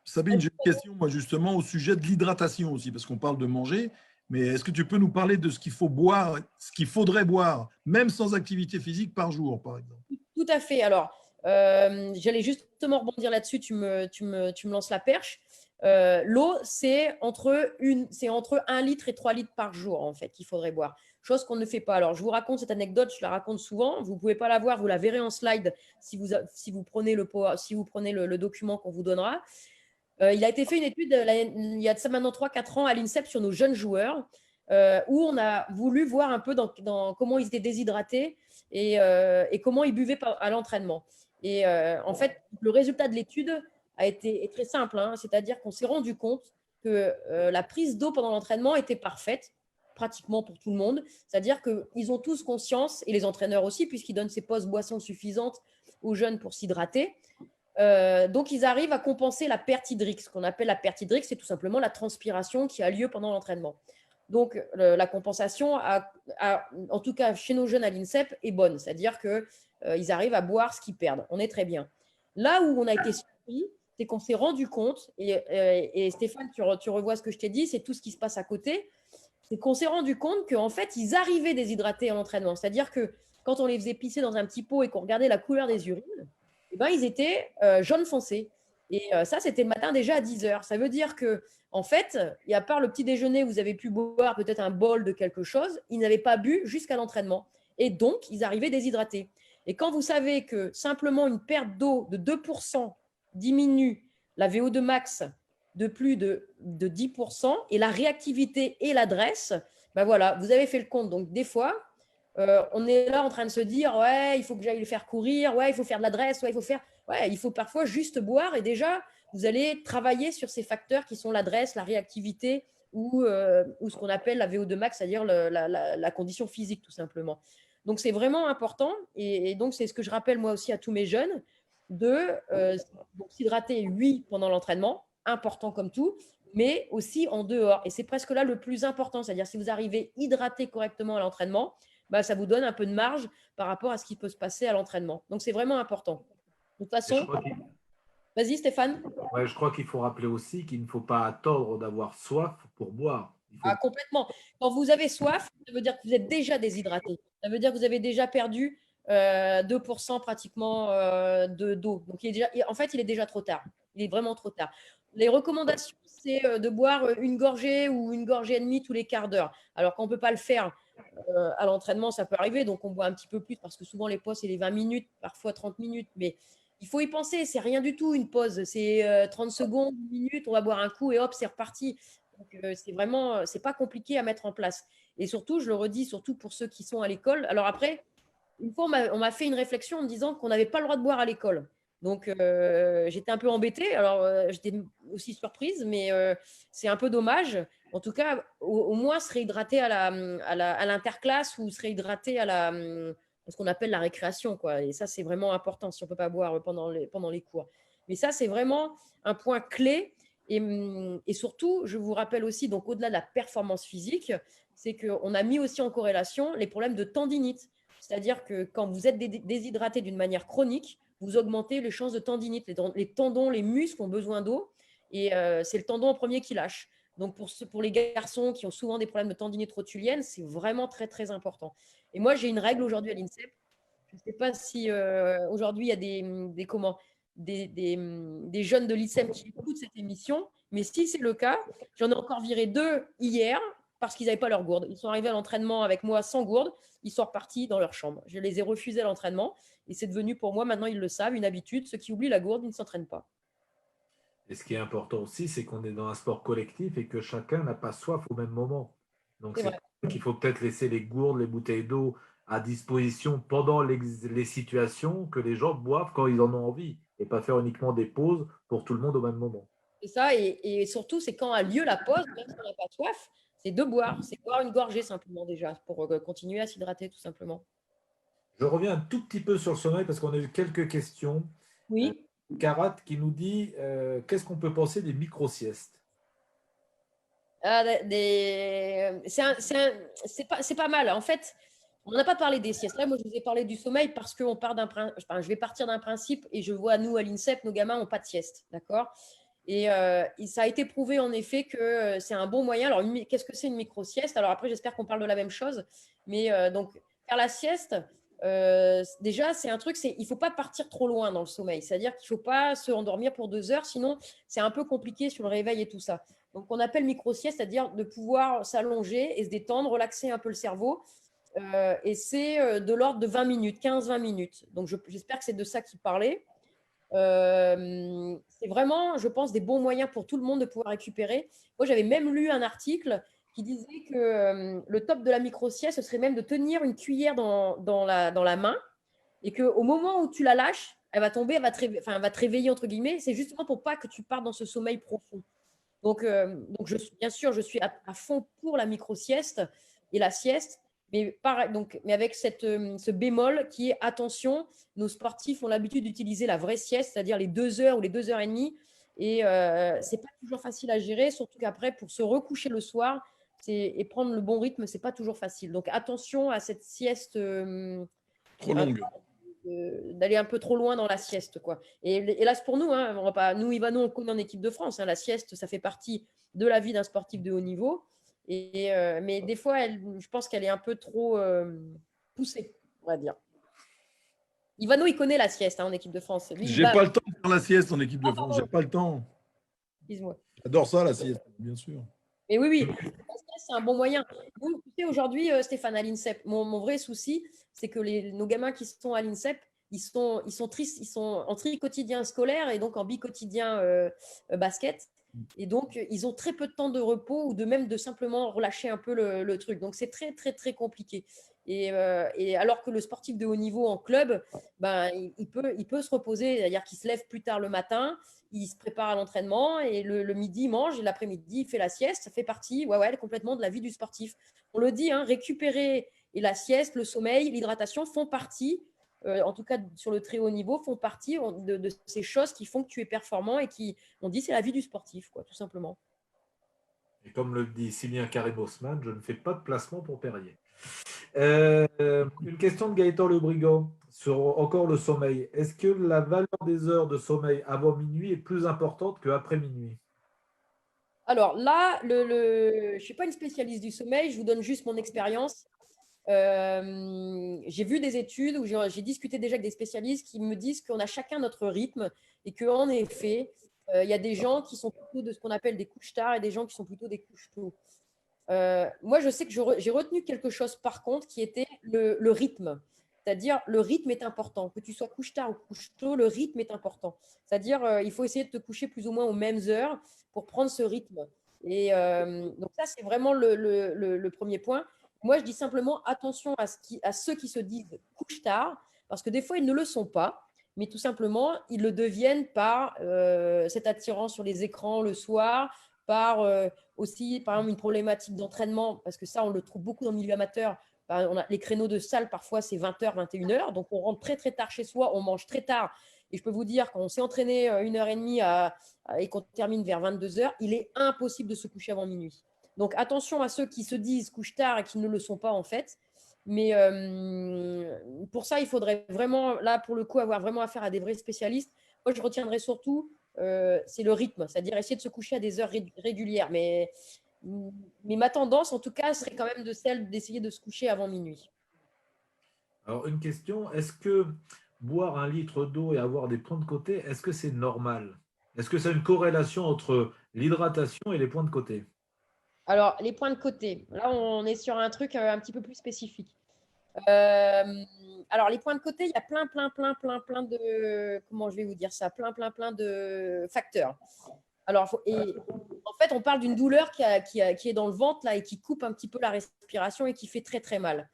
B: Sabine, j'ai une question, moi, justement, au sujet de l'hydratation aussi, parce qu'on parle de manger. Mais est-ce que tu peux nous parler de ce qu'il faut boire, ce qu'il faudrait boire, même sans activité physique par jour, par exemple?
C: Tout à fait. Alors, j'allais justement rebondir là-dessus, tu me lances la perche. L'eau, c'est entre 1 litre et 3 litres par jour, en fait, qu'il faudrait boire. Chose qu'on ne fait pas. Alors, je vous raconte cette anecdote, je la raconte souvent. Vous ne pouvez pas la voir, vous la verrez en slide si vous prenez le document qu'on vous donnera. Il a été fait une étude il y a de ça maintenant 3-4 ans à l'INSEP sur nos jeunes joueurs, où on a voulu voir un peu dans comment ils étaient déshydratés et comment ils buvaient à l'entraînement. Et en fait, le résultat de l'étude est très simple, hein, c'est-à-dire qu'on s'est rendu compte que la prise d'eau pendant l'entraînement était parfaite, pratiquement pour tout le monde. C'est-à-dire qu'ils ont tous conscience, et les entraîneurs aussi, puisqu'ils donnent ces pauses boissons suffisantes aux jeunes pour s'hydrater. Donc, ils arrivent à compenser la perte hydrique. Ce qu'on appelle la perte hydrique, c'est tout simplement la transpiration qui a lieu pendant l'entraînement. Donc, la compensation, en tout cas chez nos jeunes à l'INSEP, est bonne. C'est-à-dire qu'ils arrivent à boire ce qu'ils perdent. On est très bien. Là où on a été surpris, c'est qu'on s'est rendu compte, et Stéphane, tu revois ce que je t'ai dit, c'est tout ce qui se passe à côté, c'est qu'on s'est rendu compte qu'en fait, ils arrivaient déshydratés à l'entraînement. C'est-à-dire que quand on les faisait pisser dans un petit pot et qu'on regardait la couleur des urines, eh ben, ils étaient jaune foncé. Et ça, c'était le matin déjà à 10h. Ça veut dire que, en fait, et à part le petit déjeuner, vous avez pu boire peut-être un bol de quelque chose, ils n'avaient pas bu jusqu'à l'entraînement. Et donc, ils arrivaient déshydratés. Et quand vous savez que simplement une perte d'eau de 2% diminue la VO2 max de plus de 10% et la réactivité et l'adresse, ben voilà, vous avez fait le compte. Donc, des fois, on est là en train de se dire, ouais, il faut que j'aille le faire courir, ouais, il faut faire de l'adresse, ouais, il faut parfois juste boire et déjà, vous allez travailler sur ces facteurs qui sont l'adresse, la réactivité ou ce qu'on appelle la VO2 max, c'est-à-dire la condition physique tout simplement. Donc, c'est vraiment important et donc, c'est ce que je rappelle moi aussi à tous mes jeunes de s'hydrater, oui, pendant l'entraînement, important comme tout, mais aussi en dehors. Et c'est presque là le plus important, c'est-à-dire si vous arrivez hydraté correctement à l'entraînement, bah, ça vous donne un peu de marge par rapport à ce qui peut se passer à l'entraînement. Donc, c'est vraiment important. De toute façon, vas-y Stéphane.
A: Ouais, je crois qu'il faut rappeler aussi qu'il ne faut pas attendre d'avoir soif pour boire.
C: Complètement. Quand vous avez soif, ça veut dire que vous êtes déjà déshydraté. Ça veut dire que vous avez déjà perdu 2% pratiquement d'eau. Donc, en fait, il est déjà trop tard. Il est vraiment trop tard. Les recommandations, c'est de boire une gorgée ou une gorgée et demie tous les quarts d'heure. Alors qu'on ne peut pas le faire à l'entraînement, ça peut arriver. Donc, on boit un petit peu plus parce que souvent, les pauses, c'est les 20 minutes, parfois 30 minutes. Mais il faut y penser. C'est rien du tout, une pause. C'est 30 secondes, 1 minute, on va boire un coup et hop, c'est reparti. Donc, c'est vraiment, c'est pas compliqué à mettre en place. Et surtout, je le redis, surtout pour ceux qui sont à l'école. Alors après, une fois, on m'a fait une réflexion en me disant qu'on n'avait pas le droit de boire à l'école. Donc, j'étais un peu embêtée. Alors, j'étais aussi surprise, mais c'est un peu dommage. En tout cas, au moins, se réhydrater à l'interclasse ou se réhydrater à ce qu'on appelle la récréation, quoi. Et ça, c'est vraiment important si on ne peut pas boire pendant les cours. Mais ça, c'est vraiment un point clé. Et surtout, je vous rappelle aussi, donc au-delà de la performance physique, c'est qu'on a mis aussi en corrélation les problèmes de tendinite. C'est-à-dire que quand vous êtes déshydraté d'une manière chronique, vous augmentez les chances de tendinite. Les tendons, les muscles ont besoin d'eau et c'est le tendon en premier qui lâche. Donc, pour les garçons qui ont souvent des problèmes de tendinite rotulienne, c'est vraiment très, très important. Et moi, j'ai une règle aujourd'hui à l'INSEP. Je ne sais pas si aujourd'hui, il y a des jeunes de l'INSEP qui écoutent cette émission, mais si c'est le cas, j'en ai encore viré 2 hier parce qu'ils n'avaient pas leur gourde. Ils sont arrivés à l'entraînement avec moi sans gourde, ils sont repartis dans leur chambre. Je les ai refusés à l'entraînement et c'est devenu pour moi, maintenant ils le savent, une habitude. Ceux qui oublient la gourde, ils ne s'entraînent pas.
A: Et ce qui est important aussi, c'est qu'on est dans un sport collectif et que chacun n'a pas soif au même moment. Donc, c'est vrai qu'il faut peut-être laisser les gourdes, les bouteilles d'eau à disposition pendant les situations que les gens boivent quand ils en ont envie et pas faire uniquement des pauses pour tout le monde au même moment.
C: C'est ça, et surtout, c'est quand a lieu la pause, même si on n'a pas soif, c'est de boire. C'est boire une gorgée simplement déjà pour continuer à s'hydrater tout simplement.
A: Je reviens un tout petit peu sur le sommeil parce qu'on a eu quelques questions.
C: Oui.
A: Karat qui nous dit qu'est-ce qu'on peut penser des micro-siestes?
C: C'est pas mal. En fait, on n'a pas parlé des siestes. Là, moi, je vous ai parlé du sommeil parce je vais partir d'un principe et je vois, nous, à l'INSEP, nos gamins n'ont pas de sieste. D'accord? Et ça a été prouvé en effet que c'est un bon moyen. Alors, qu'est-ce que c'est une micro-sieste? Alors après, j'espère qu'on parle de la même chose. Mais donc, faire la sieste, déjà, c'est un truc, il ne faut pas partir trop loin dans le sommeil. C'est-à-dire qu'il ne faut pas se endormir pour 2 heures, sinon c'est un peu compliqué sur le réveil et tout ça. Donc, on appelle micro-sieste, c'est-à-dire de pouvoir s'allonger et se détendre, relaxer un peu le cerveau. Et c'est de l'ordre de 20 minutes, 15-20 minutes. Donc, j'espère que c'est de ça qu'il parlait. C'est vraiment, je pense, des bons moyens pour tout le monde de pouvoir récupérer. Moi, j'avais même lu un article qui disait que le top de la micro-sieste, ce serait même de tenir une cuillère dans la main et qu'au moment où tu la lâches, elle va tomber, elle va te réveiller, entre guillemets. C'est justement pour pas que tu partes dans ce sommeil profond. Donc bien sûr, je suis à fond pour la micro-sieste et la sieste. Mais avec ce bémol qui est attention, nos sportifs ont l'habitude d'utiliser la vraie sieste, c'est-à-dire les 2 heures ou les 2 heures et demie. Et c'est pas toujours facile à gérer, surtout qu'après, pour se recoucher le soir et prendre le bon rythme, c'est pas toujours facile. Donc attention à cette sieste
B: Trop longue.
C: d'aller un peu trop loin dans la sieste, quoi. Et hélas pour nous, hein, on va pas, nous, Ivano, on connaît en équipe de France. Hein, la sieste, ça fait partie de la vie d'un sportif de haut niveau. Mais des fois, je pense qu'elle est un peu trop poussée, on va dire. Ivano, il connaît la sieste en équipe de France.
B: J'ai pas le temps de faire la sieste en équipe de France. J'ai pas le temps.
C: Excuse-moi.
B: J'adore ça, la sieste, bien sûr.
C: Mais oui, la sieste, c'est un bon moyen. Vous, tu sais, aujourd'hui, Stéphane, à l'INSEP, mon vrai souci, c'est que nos gamins qui sont à l'INSEP, ils sont tristes, ils sont en tri-quotidien scolaire et donc en bi-quotidien basket. Et donc, ils ont très peu de temps de repos ou même de simplement relâcher un peu le truc. Donc, c'est très, très, très compliqué. Et alors que le sportif de haut niveau en club, ben, il peut se reposer, c'est-à-dire qu'il se lève plus tard le matin, il se prépare à l'entraînement et le midi, il mange et l'après-midi, il fait la sieste. Ça fait partie complètement de la vie du sportif. On le dit, hein, récupérer et la sieste, le sommeil, l'hydratation font partie, en tout cas sur le très haut niveau, font partie de ces choses qui font que tu es performant et on dit c'est la vie du sportif, quoi, tout simplement.
A: Et comme le dit si bien Karim Haussmann, je ne fais pas de placement pour Perrier. Une question de Gaëtan Le Brigand sur encore le sommeil. Est-ce que la valeur des heures de sommeil avant minuit est plus importante qu'après minuit?
C: Alors là, je ne suis pas une spécialiste du sommeil, je vous donne juste mon expérience. J'ai vu des études où j'ai discuté déjà avec des spécialistes qui me disent qu'on a chacun notre rythme et qu'en effet, il y a des gens qui sont plutôt de ce qu'on appelle des couches tard et des gens qui sont plutôt des couches tôt. Moi, je sais que j'ai retenu quelque chose par contre qui était le rythme. C'est-à-dire, le rythme est important. Que tu sois couche tard ou couche tôt, le rythme est important. C'est-à-dire, il faut essayer de te coucher plus ou moins aux mêmes heures pour prendre ce rythme. Et donc, ça, c'est vraiment le premier point. Moi, je dis simplement attention à ceux qui se disent couche tard, parce que des fois, ils ne le sont pas, mais tout simplement, ils le deviennent par cette attirance sur les écrans le soir, par aussi, par exemple, une problématique d'entraînement, parce que ça, on le trouve beaucoup dans le milieu amateur. Les créneaux de salle, parfois, c'est 20h, 21h. Donc, on rentre très, très tard chez soi, on mange très tard. Et je peux vous dire, quand on s'est entraîné 1h30 et qu'on termine vers 22h, il est impossible de se coucher avant minuit. Donc, attention à ceux qui se disent couche tard et qui ne le sont pas, en fait. Mais pour ça, il faudrait vraiment, là, pour le coup, avoir vraiment affaire à des vrais spécialistes. Moi, je retiendrai surtout, c'est le rythme, c'est-à-dire essayer de se coucher à des heures régulières. Mais ma tendance, en tout cas, serait quand même celle d'essayer de se coucher avant minuit.
A: Alors, une question, est-ce que boire 1 litre d'eau et avoir des points de côté, est-ce que c'est normal? Est-ce que c'est une corrélation entre l'hydratation et les points de côté?
C: Alors, les points de côté, là, on est sur un truc un petit peu plus spécifique. Alors, les points de côté, il y a plein de, comment je vais vous dire ça, plein de facteurs. Alors, en fait, on parle d'une douleur qui est dans le ventre là, et qui coupe un petit peu la respiration et qui fait très, très mal.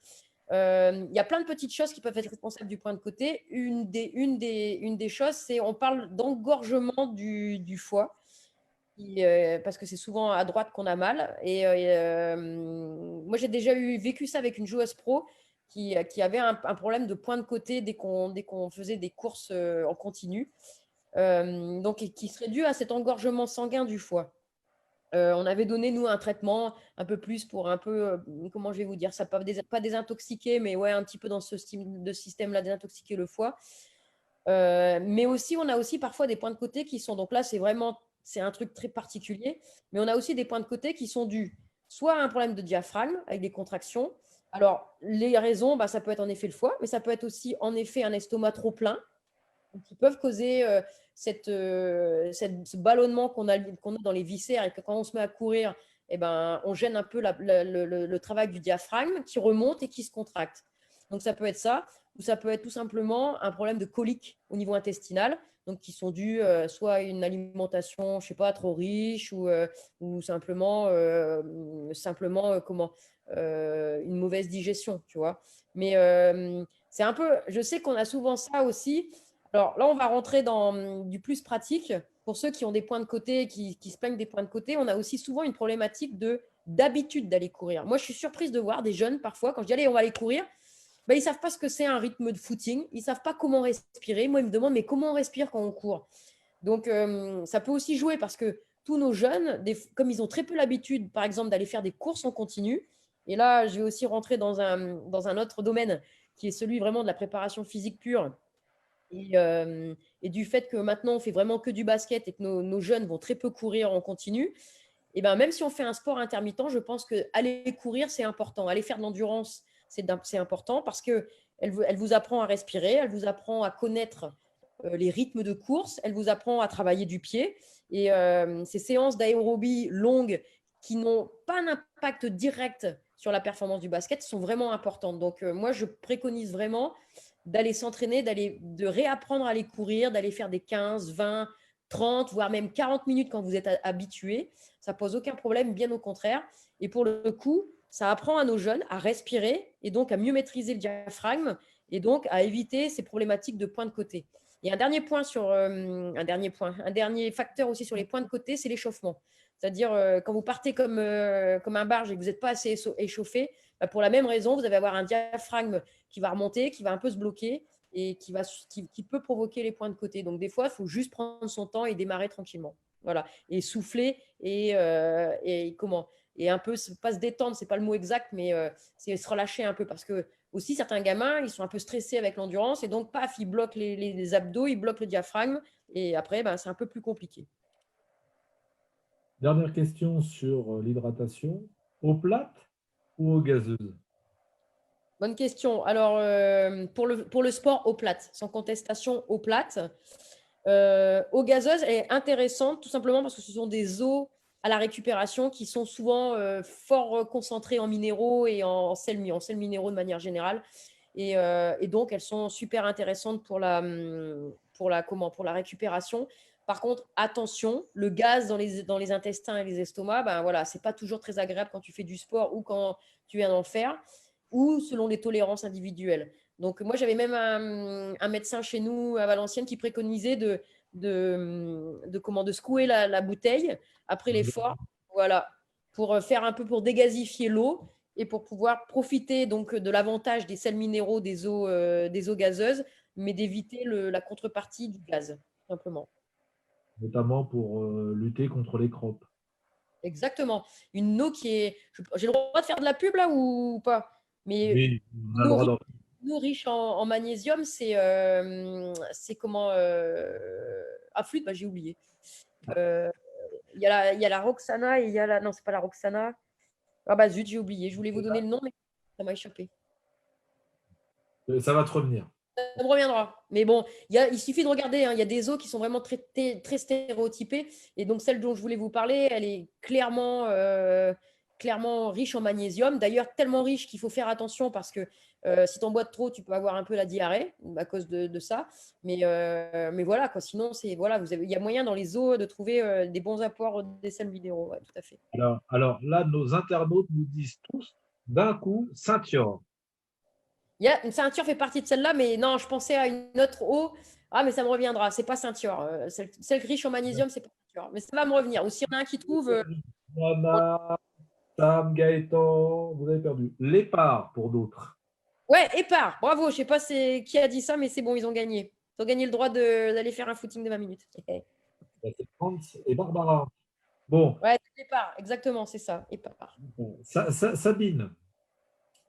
C: Il y a plein de petites choses qui peuvent être responsables du point de côté. Une des choses, c'est on parle d'engorgement du foie. Parce que c'est souvent à droite qu'on a mal. Et moi, j'ai déjà vécu ça avec une joueuse pro qui avait un problème de point de côté dès qu'on faisait des courses en continu. Donc, qui serait dû à cet engorgement sanguin du foie. On avait donné, nous, un traitement un peu plus pour un peu, comment je vais vous dire ça, pas désintoxiquer, mais ouais, un petit peu dans ce système-là, désintoxiquer le foie. Mais aussi, on a aussi parfois des points de côté qui sont, donc là, c'est vraiment c'est un truc très particulier. Mais on a aussi des points de côté qui sont dus soit à un problème de diaphragme avec des contractions. Alors, les raisons, ça peut être en effet le foie, mais ça peut être aussi en effet un estomac trop plein qui peuvent causer ce ballonnement qu'on a dans les viscères et que quand on se met à courir, on gêne un peu le travail du diaphragme qui remonte et qui se contracte. Donc, ça peut être ça, ou ça peut être tout simplement un problème de colique au niveau intestinal, donc qui sont dus soit à une alimentation, je sais pas, trop riche ou simplement une mauvaise digestion, tu vois. Mais c'est un peu, je sais qu'on a souvent ça aussi. Alors là, on va rentrer dans du plus pratique. Pour ceux qui ont des points de côté, qui se plaignent des points de côté, on a aussi souvent une problématique d'habitude d'aller courir. Moi, je suis surprise de voir des jeunes parfois, quand je dis allez, on va aller courir, ils ne savent pas ce que c'est un rythme de footing, ils ne savent pas comment respirer. Moi, ils me demandent mais comment on respire quand on court. Donc, ça peut aussi jouer parce que tous nos jeunes, comme ils ont très peu l'habitude, par exemple, d'aller faire des courses en continu, et là, je vais aussi rentrer dans un autre domaine qui est celui vraiment de la préparation physique pure. Et du fait que maintenant on fait vraiment que du basket et que nos jeunes vont très peu courir en continu, et même si on fait un sport intermittent, je pense que aller courir c'est important, aller faire de l'endurance c'est important parce que elle vous apprend à respirer, elle vous apprend à connaître les rythmes de course, elle vous apprend à travailler du pied et ces séances d'aérobie longues qui n'ont pas d'impact direct sur la performance du basket sont vraiment importantes. Donc moi je préconise vraiment d'aller s'entraîner, de réapprendre à aller courir, d'aller faire des 15, 20, 30, voire même 40 minutes quand vous êtes habitué. Ça pose aucun problème, bien au contraire. Et pour le coup, ça apprend à nos jeunes à respirer et donc à mieux maîtriser le diaphragme et donc à éviter ces problématiques de points de côté. Et un dernier facteur aussi sur les points de côté, c'est l'échauffement. C'est-à-dire quand vous partez comme un barge et que vous n'êtes pas assez échauffé, pour la même raison, vous allez avoir un diaphragme qui va remonter, qui va un peu se bloquer et qui peut provoquer les points de côté. Donc, des fois, il faut juste prendre son temps et démarrer tranquillement. Voilà. Et souffler et un peu, pas se détendre, c'est pas le mot exact, mais c'est se relâcher un peu parce que aussi certains gamins, ils sont un peu stressés avec l'endurance et donc, paf, ils bloquent les abdos, ils bloquent le diaphragme et après, c'est un peu plus compliqué.
A: Dernière question sur l'hydratation. Eau plate ou eau gazeuse?
C: Bonne question. Alors, pour le sport, eau plate, sans contestation, eau plate. Eau gazeuse est intéressante tout simplement parce que ce sont des eaux à la récupération qui sont souvent fort concentrées en minéraux et en sels minéraux de manière générale. Et donc, elles sont super intéressantes pour la récupération. Par contre, attention, le gaz dans les intestins et les estomacs, voilà, c'est pas toujours très agréable quand tu fais du sport ou quand tu viens d'en faire, ou selon les tolérances individuelles. Donc, moi, j'avais même un médecin chez nous à Valenciennes qui préconisait de secouer la bouteille après l'effort, voilà, pour faire un peu pour dégazifier l'eau et pour pouvoir profiter donc de l'avantage des sels minéraux des eaux gazeuses, mais d'éviter la contrepartie du gaz, simplement.
A: Notamment pour lutter contre les crottes.
C: Exactement. Une eau qui est. J'ai le droit de faire de la pub là ou pas? Mais
A: Oui, on a le droit d'en
C: une eau riche en magnésium, c'est comment ah, flûte, j'ai oublié. Il y a la Roxana et il y a la. Non, c'est pas la Roxana. Ah zut, j'ai oublié. Je voulais vous donner le nom, mais ça m'a échappé.
A: Ça va te revenir.
C: Ça me reviendra. Mais bon, il suffit de regarder. Il y a des eaux qui sont vraiment très, très stéréotypées. Et donc, celle dont je voulais vous parler, elle est clairement riche en magnésium. D'ailleurs, tellement riche qu'il faut faire attention parce que si tu en bois de trop, tu peux avoir un peu la diarrhée à cause de ça. Mais voilà, quoi. Sinon, il y a moyen dans les eaux de trouver des bons apports des sels minéraux. Ouais, tout à fait.
A: Alors là, nos internautes nous disent tous d'un coup Saint-Yor.
C: Une ceinture fait partie de celle-là, mais non, je pensais à une autre eau. Ah, mais ça me reviendra. C'est pas ceinture. Celle riche en magnésium, c'est pas ceinture. Mais ça va me revenir. Ou s'il y en a un qui trouve.
A: Johanna, Sam, Gaëtan, vous avez perdu. L'épar pour d'autres.
C: Ouais, Épar. Bravo. Je sais pas qui a dit ça, mais c'est bon, ils ont gagné. Ils ont gagné le droit d'aller faire un footing de 20 minutes.
A: C'est Hans et Barbara. Bon,
C: Ouais, Épar. Exactement, c'est ça. Épar.
A: Sabine,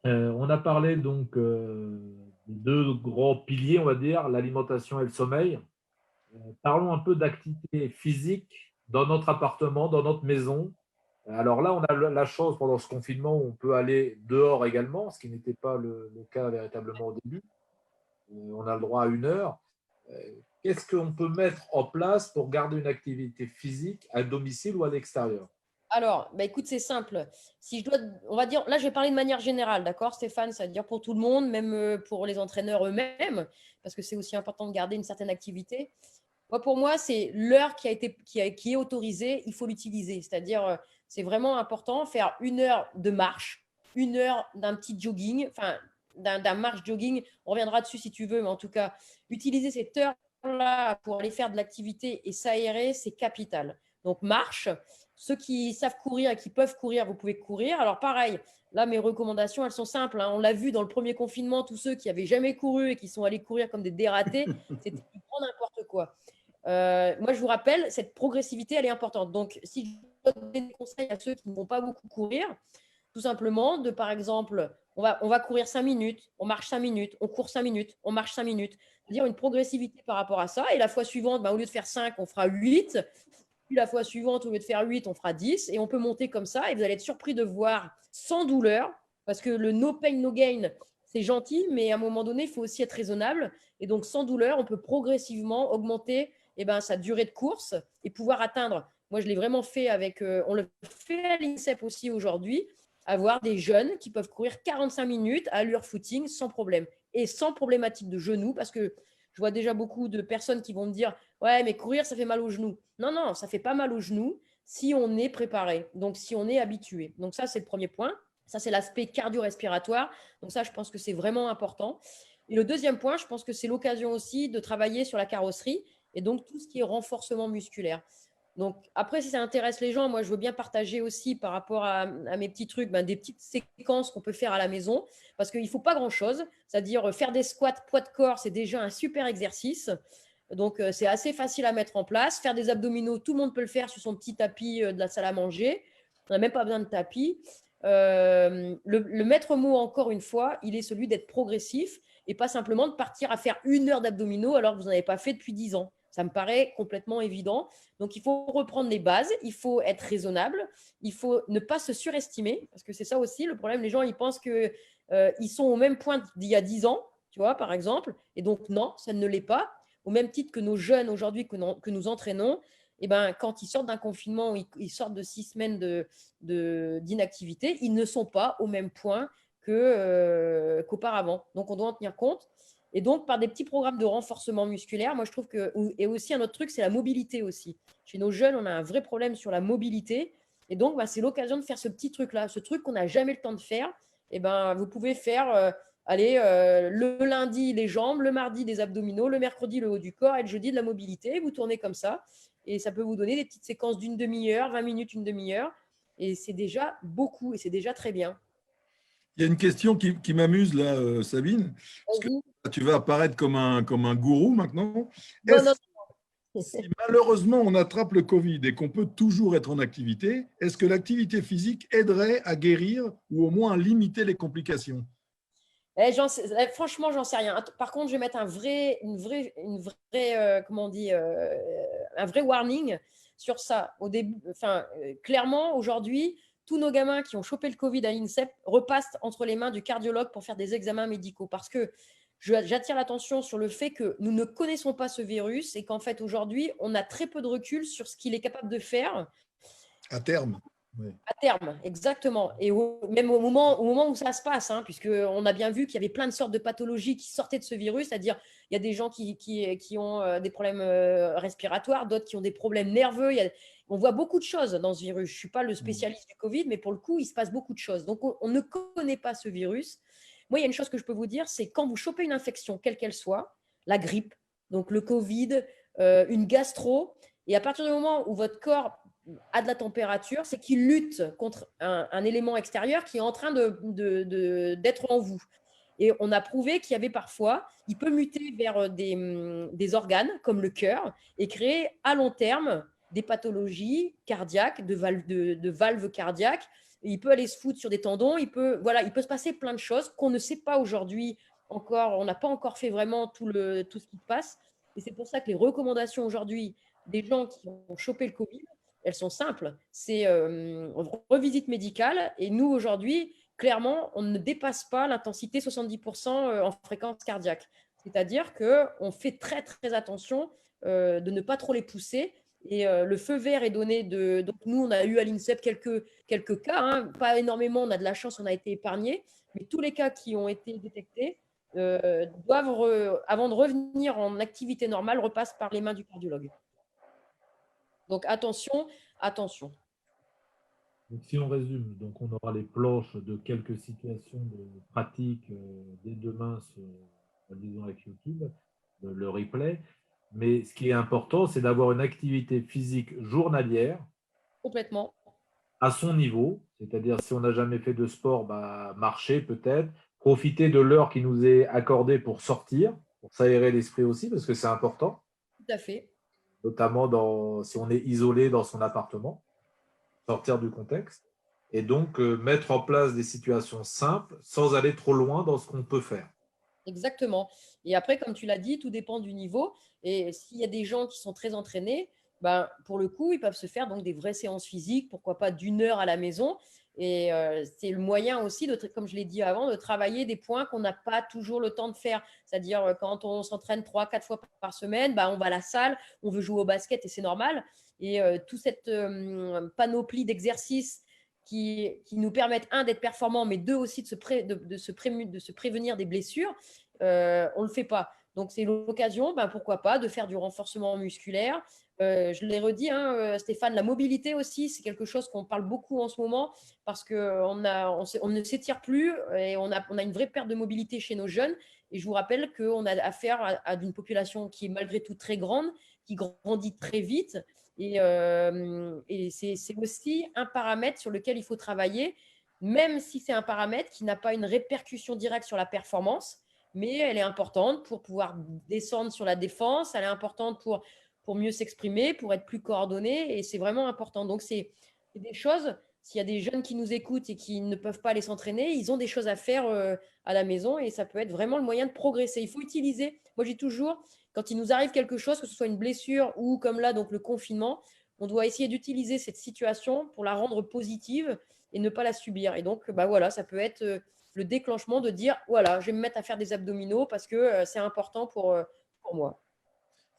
A: on a parlé donc des deux grands piliers, on va dire, l'alimentation et le sommeil. Parlons un peu d'activité physique dans notre appartement, dans notre maison. Alors là, on a la chance pendant ce confinement où on peut aller dehors également, ce qui n'était pas le cas véritablement au début. On a le droit à 1 heure. Euh, Qu'est-ce qu'on peut mettre en place pour garder une activité physique à domicile ou à l'extérieur?
C: Alors, bah écoute, c'est simple. Si je dois, on va dire, là, je vais parler de manière générale, d'accord, Stéphane, ça veut dire pour tout le monde, même pour les entraîneurs eux-mêmes, parce que c'est aussi important de garder une certaine activité. Moi, pour moi, c'est l'heure qui est autorisée, il faut l'utiliser. C'est-à-dire, c'est vraiment important, faire 1 heure de marche, 1 heure d'un petit jogging, enfin, d'un marche-jogging. On reviendra dessus si tu veux, mais en tout cas, utiliser cette heure-là pour aller faire de l'activité et s'aérer, c'est capital. Donc, marche. Ceux qui savent courir et qui peuvent courir, vous pouvez courir. Alors, pareil, là, mes recommandations, elles sont simples, hein. On l'a vu dans le premier confinement, tous ceux qui n'avaient jamais couru et qui sont allés courir comme des dératés, c'était du grand n'importe quoi. Moi, je vous rappelle, cette progressivité, elle est importante. Donc, si je donne des conseils à ceux qui ne vont pas beaucoup courir, tout simplement, par exemple, on va courir 5 minutes, on marche 5 minutes, on court 5 minutes, on marche 5 minutes. C'est-à-dire une progressivité par rapport à ça. Et la fois suivante, au lieu de faire 5, on fera 8. Puis la fois suivante, au lieu de faire 8, on fera 10. Et on peut monter comme ça. Et vous allez être surpris de voir sans douleur, parce que le no pain, no gain, c'est gentil, mais à un moment donné, il faut aussi être raisonnable. Et donc, sans douleur, on peut progressivement augmenter sa durée de course et pouvoir atteindre. Moi, je l'ai vraiment fait on le fait à l'INSEP aussi aujourd'hui, avoir des jeunes qui peuvent courir 45 minutes à allure footing sans problème et sans problématique de genoux, parce que je vois déjà beaucoup de personnes qui vont me dire « Ouais, mais courir, ça fait mal aux genoux. » Non, non, ça ne fait pas mal aux genoux si on est préparé, donc si on est habitué. Donc ça, c'est le premier point. Ça, c'est l'aspect cardio-respiratoire. Donc ça, je pense que c'est vraiment important. Et le deuxième point, je pense que c'est l'occasion aussi de travailler sur la carrosserie et donc tout ce qui est renforcement musculaire. Donc après, si ça intéresse les gens, moi, je veux bien partager aussi par rapport à mes petits trucs, des petites séquences qu'on peut faire à la maison, parce qu'il ne faut pas grand-chose. C'est-à-dire faire des squats poids de corps, c'est déjà un super exercice. Donc, c'est assez facile à mettre en place. Faire des abdominaux, tout le monde peut le faire sur son petit tapis de la salle à manger. On n'a même pas besoin de tapis. Le maître mot, encore une fois, il est celui d'être progressif et pas simplement de partir à faire 1 heure d'abdominaux alors que vous n'en avez pas fait depuis 10 ans. Ça me paraît complètement évident. Donc, il faut reprendre les bases, il faut être raisonnable, il faut ne pas se surestimer, parce que c'est ça aussi le problème. Les gens, ils pensent qu'ils sont au même point d'il y a 10 ans, tu vois, par exemple. Et donc, non, ça ne l'est pas. Au même titre que nos jeunes aujourd'hui que nous entraînons, quand ils sortent d'un confinement, ils sortent de 6 semaines d'inactivité, ils ne sont pas au même point qu'auparavant. Donc, on doit en tenir compte. Et donc, par des petits programmes de renforcement musculaire, moi, je trouve que… Et aussi, un autre truc, c'est la mobilité aussi. Chez nos jeunes, on a un vrai problème sur la mobilité. Et donc, c'est l'occasion de faire ce petit truc-là, ce truc qu'on n'a jamais le temps de faire. Vous pouvez faire… Allez, le lundi, les jambes, le mardi, des abdominaux, le mercredi, le haut du corps et le jeudi, de la mobilité. Vous tournez comme ça et ça peut vous donner des petites séquences d'une demi-heure, 20 minutes, une demi-heure. Et c'est déjà beaucoup et c'est déjà très bien.
B: Il y a une question qui m'amuse là, Sabine, parce que
C: Vas-y.
B: tu vas apparaître comme un gourou maintenant.
C: Non, non.
B: Si malheureusement on attrape le Covid et qu'on peut toujours être en activité, est-ce que l'activité physique aiderait à guérir ou au moins à limiter les complications?
C: Franchement, j'en sais rien. Par contre, je vais mettre comment on dit, un vrai warning sur ça. Au début, clairement, aujourd'hui, tous nos gamins qui ont chopé le Covid à l'INSEP repassent entre les mains du cardiologue pour faire des examens médicaux. Parce que j'attire l'attention sur le fait que nous ne connaissons pas ce virus et qu'en fait, aujourd'hui, on a très peu de recul sur ce qu'il est capable de faire.
B: À terme. Oui.
C: À terme, exactement. Et même au moment où ça se passe, hein, puisqu'on a bien vu qu'il y avait plein de sortes de pathologies qui sortaient de ce virus, c'est-à-dire il y a des gens qui ont des problèmes respiratoires, d'autres qui ont des problèmes nerveux. On voit beaucoup de choses dans ce virus. Je ne suis pas le spécialiste du Covid, mais pour le coup, il se passe beaucoup de choses. Donc, on ne connaît pas ce virus. Moi, il y a une chose que je peux vous dire, c'est quand vous chopez une infection, quelle qu'elle soit, la grippe, donc le Covid, une gastro, et à partir du moment où votre corps a de la température, c'est qu'il lutte contre un élément extérieur qui est en train d'être en vous. Et on a prouvé qu'il y avait parfois, il peut muter vers des organes comme le cœur et créer à long terme des pathologies cardiaques, de valves cardiaques. Et il peut aller se foutre sur des tendons, il peut se passer plein de choses qu'on ne sait pas aujourd'hui encore. On n'a pas encore fait vraiment tout ce qui se passe. Et c'est pour ça que les recommandations aujourd'hui des gens qui ont chopé le Covid, elles sont simples. C'est revisite médicale. Et nous, aujourd'hui, clairement, on ne dépasse pas l'intensité 70% en fréquence cardiaque. C'est-à-dire qu'on fait très, très attention de ne pas trop les pousser. Et le feu vert est donné de… Donc, nous, on a eu à l'INSEP quelques cas, hein, pas énormément, on a de la chance, on a été épargnés. Mais tous les cas qui ont été détectés doivent, avant de revenir en activité normale, repassent par les mains du cardiologue. Donc, attention, attention.
A: Donc, si on résume, donc on aura les planches de quelques situations de pratique dès demain, disons avec YouTube, le replay. Mais ce qui est important, c'est d'avoir une activité physique journalière
C: Complètement.
A: à son niveau. C'est-à-dire, si on n'a jamais fait de sport, bah, marcher peut-être, profiter de l'heure qui nous est accordée pour sortir, pour s'aérer l'esprit aussi, parce que c'est important,
C: Tout à fait.
A: notamment si on est isolé dans son appartement, sortir du contexte, et donc mettre en place des situations simples sans aller trop loin dans ce qu'on peut faire.
C: Exactement. Et après, comme tu l'as dit, tout dépend du niveau. Et s'il y a des gens qui sont très entraînés, ben, pour le coup, ils peuvent se faire donc des vraies séances physiques, pourquoi pas d'1 heure à la maison. Et c'est le moyen aussi, comme je l'ai dit avant, de travailler des points qu'on n'a pas toujours le temps de faire. C'est-à-dire, quand on s'entraîne 3-4 fois par semaine, ben, on va à la salle, on veut jouer au basket et c'est normal. Et toute cette panoplie d'exercices qui nous permettent, un, d'être performants, mais deux, aussi de se prévenir des blessures, on ne le fait pas. Donc, c'est l'occasion, ben, pourquoi pas, de faire du renforcement musculaire. Je l'ai redit, hein, Stéphane, la mobilité aussi, c'est quelque chose qu'on parle beaucoup en ce moment parce qu'on ne s'étire plus et on a une vraie perte de mobilité chez nos jeunes. Et je vous rappelle qu'on a affaire à une population qui est malgré tout très grande, qui grandit très vite. Et c'est aussi un paramètre sur lequel il faut travailler, même si c'est un paramètre qui n'a pas une répercussion directe sur la performance, mais elle est importante pour pouvoir descendre sur la défense, elle est importante pour mieux s'exprimer, pour être plus coordonné, et c'est vraiment important. Donc, c'est des choses, s'il y a des jeunes qui nous écoutent et qui ne peuvent pas aller s'entraîner, ils ont des choses à faire à la maison, et ça peut être vraiment le moyen de progresser. Il faut utiliser, moi je dis toujours, quand il nous arrive quelque chose, que ce soit une blessure ou comme là, donc le confinement, on doit essayer d'utiliser cette situation pour la rendre positive et ne pas la subir. Et donc, bah voilà, ça peut être le déclenchement de dire, voilà, je vais me mettre à faire des abdominaux parce que c'est important pour moi.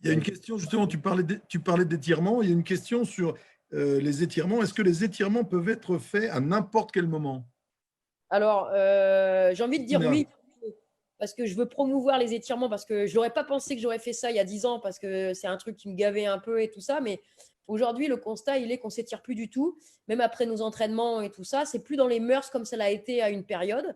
B: Il y a une question, justement, tu parlais d'étirements, il y a une question sur les étirements. Est-ce que les étirements peuvent être faits à n'importe quel moment?
C: Alors, j'ai envie de dire oui, parce que je veux promouvoir les étirements, parce que je n'aurais pas pensé que j'aurais fait ça il y a 10 ans, parce que c'est un truc qui me gavait un peu et tout ça, mais aujourd'hui, le constat, il est qu'on ne s'étire plus du tout, même après nos entraînements et tout ça, c'est plus dans les mœurs comme ça l'a été à une période.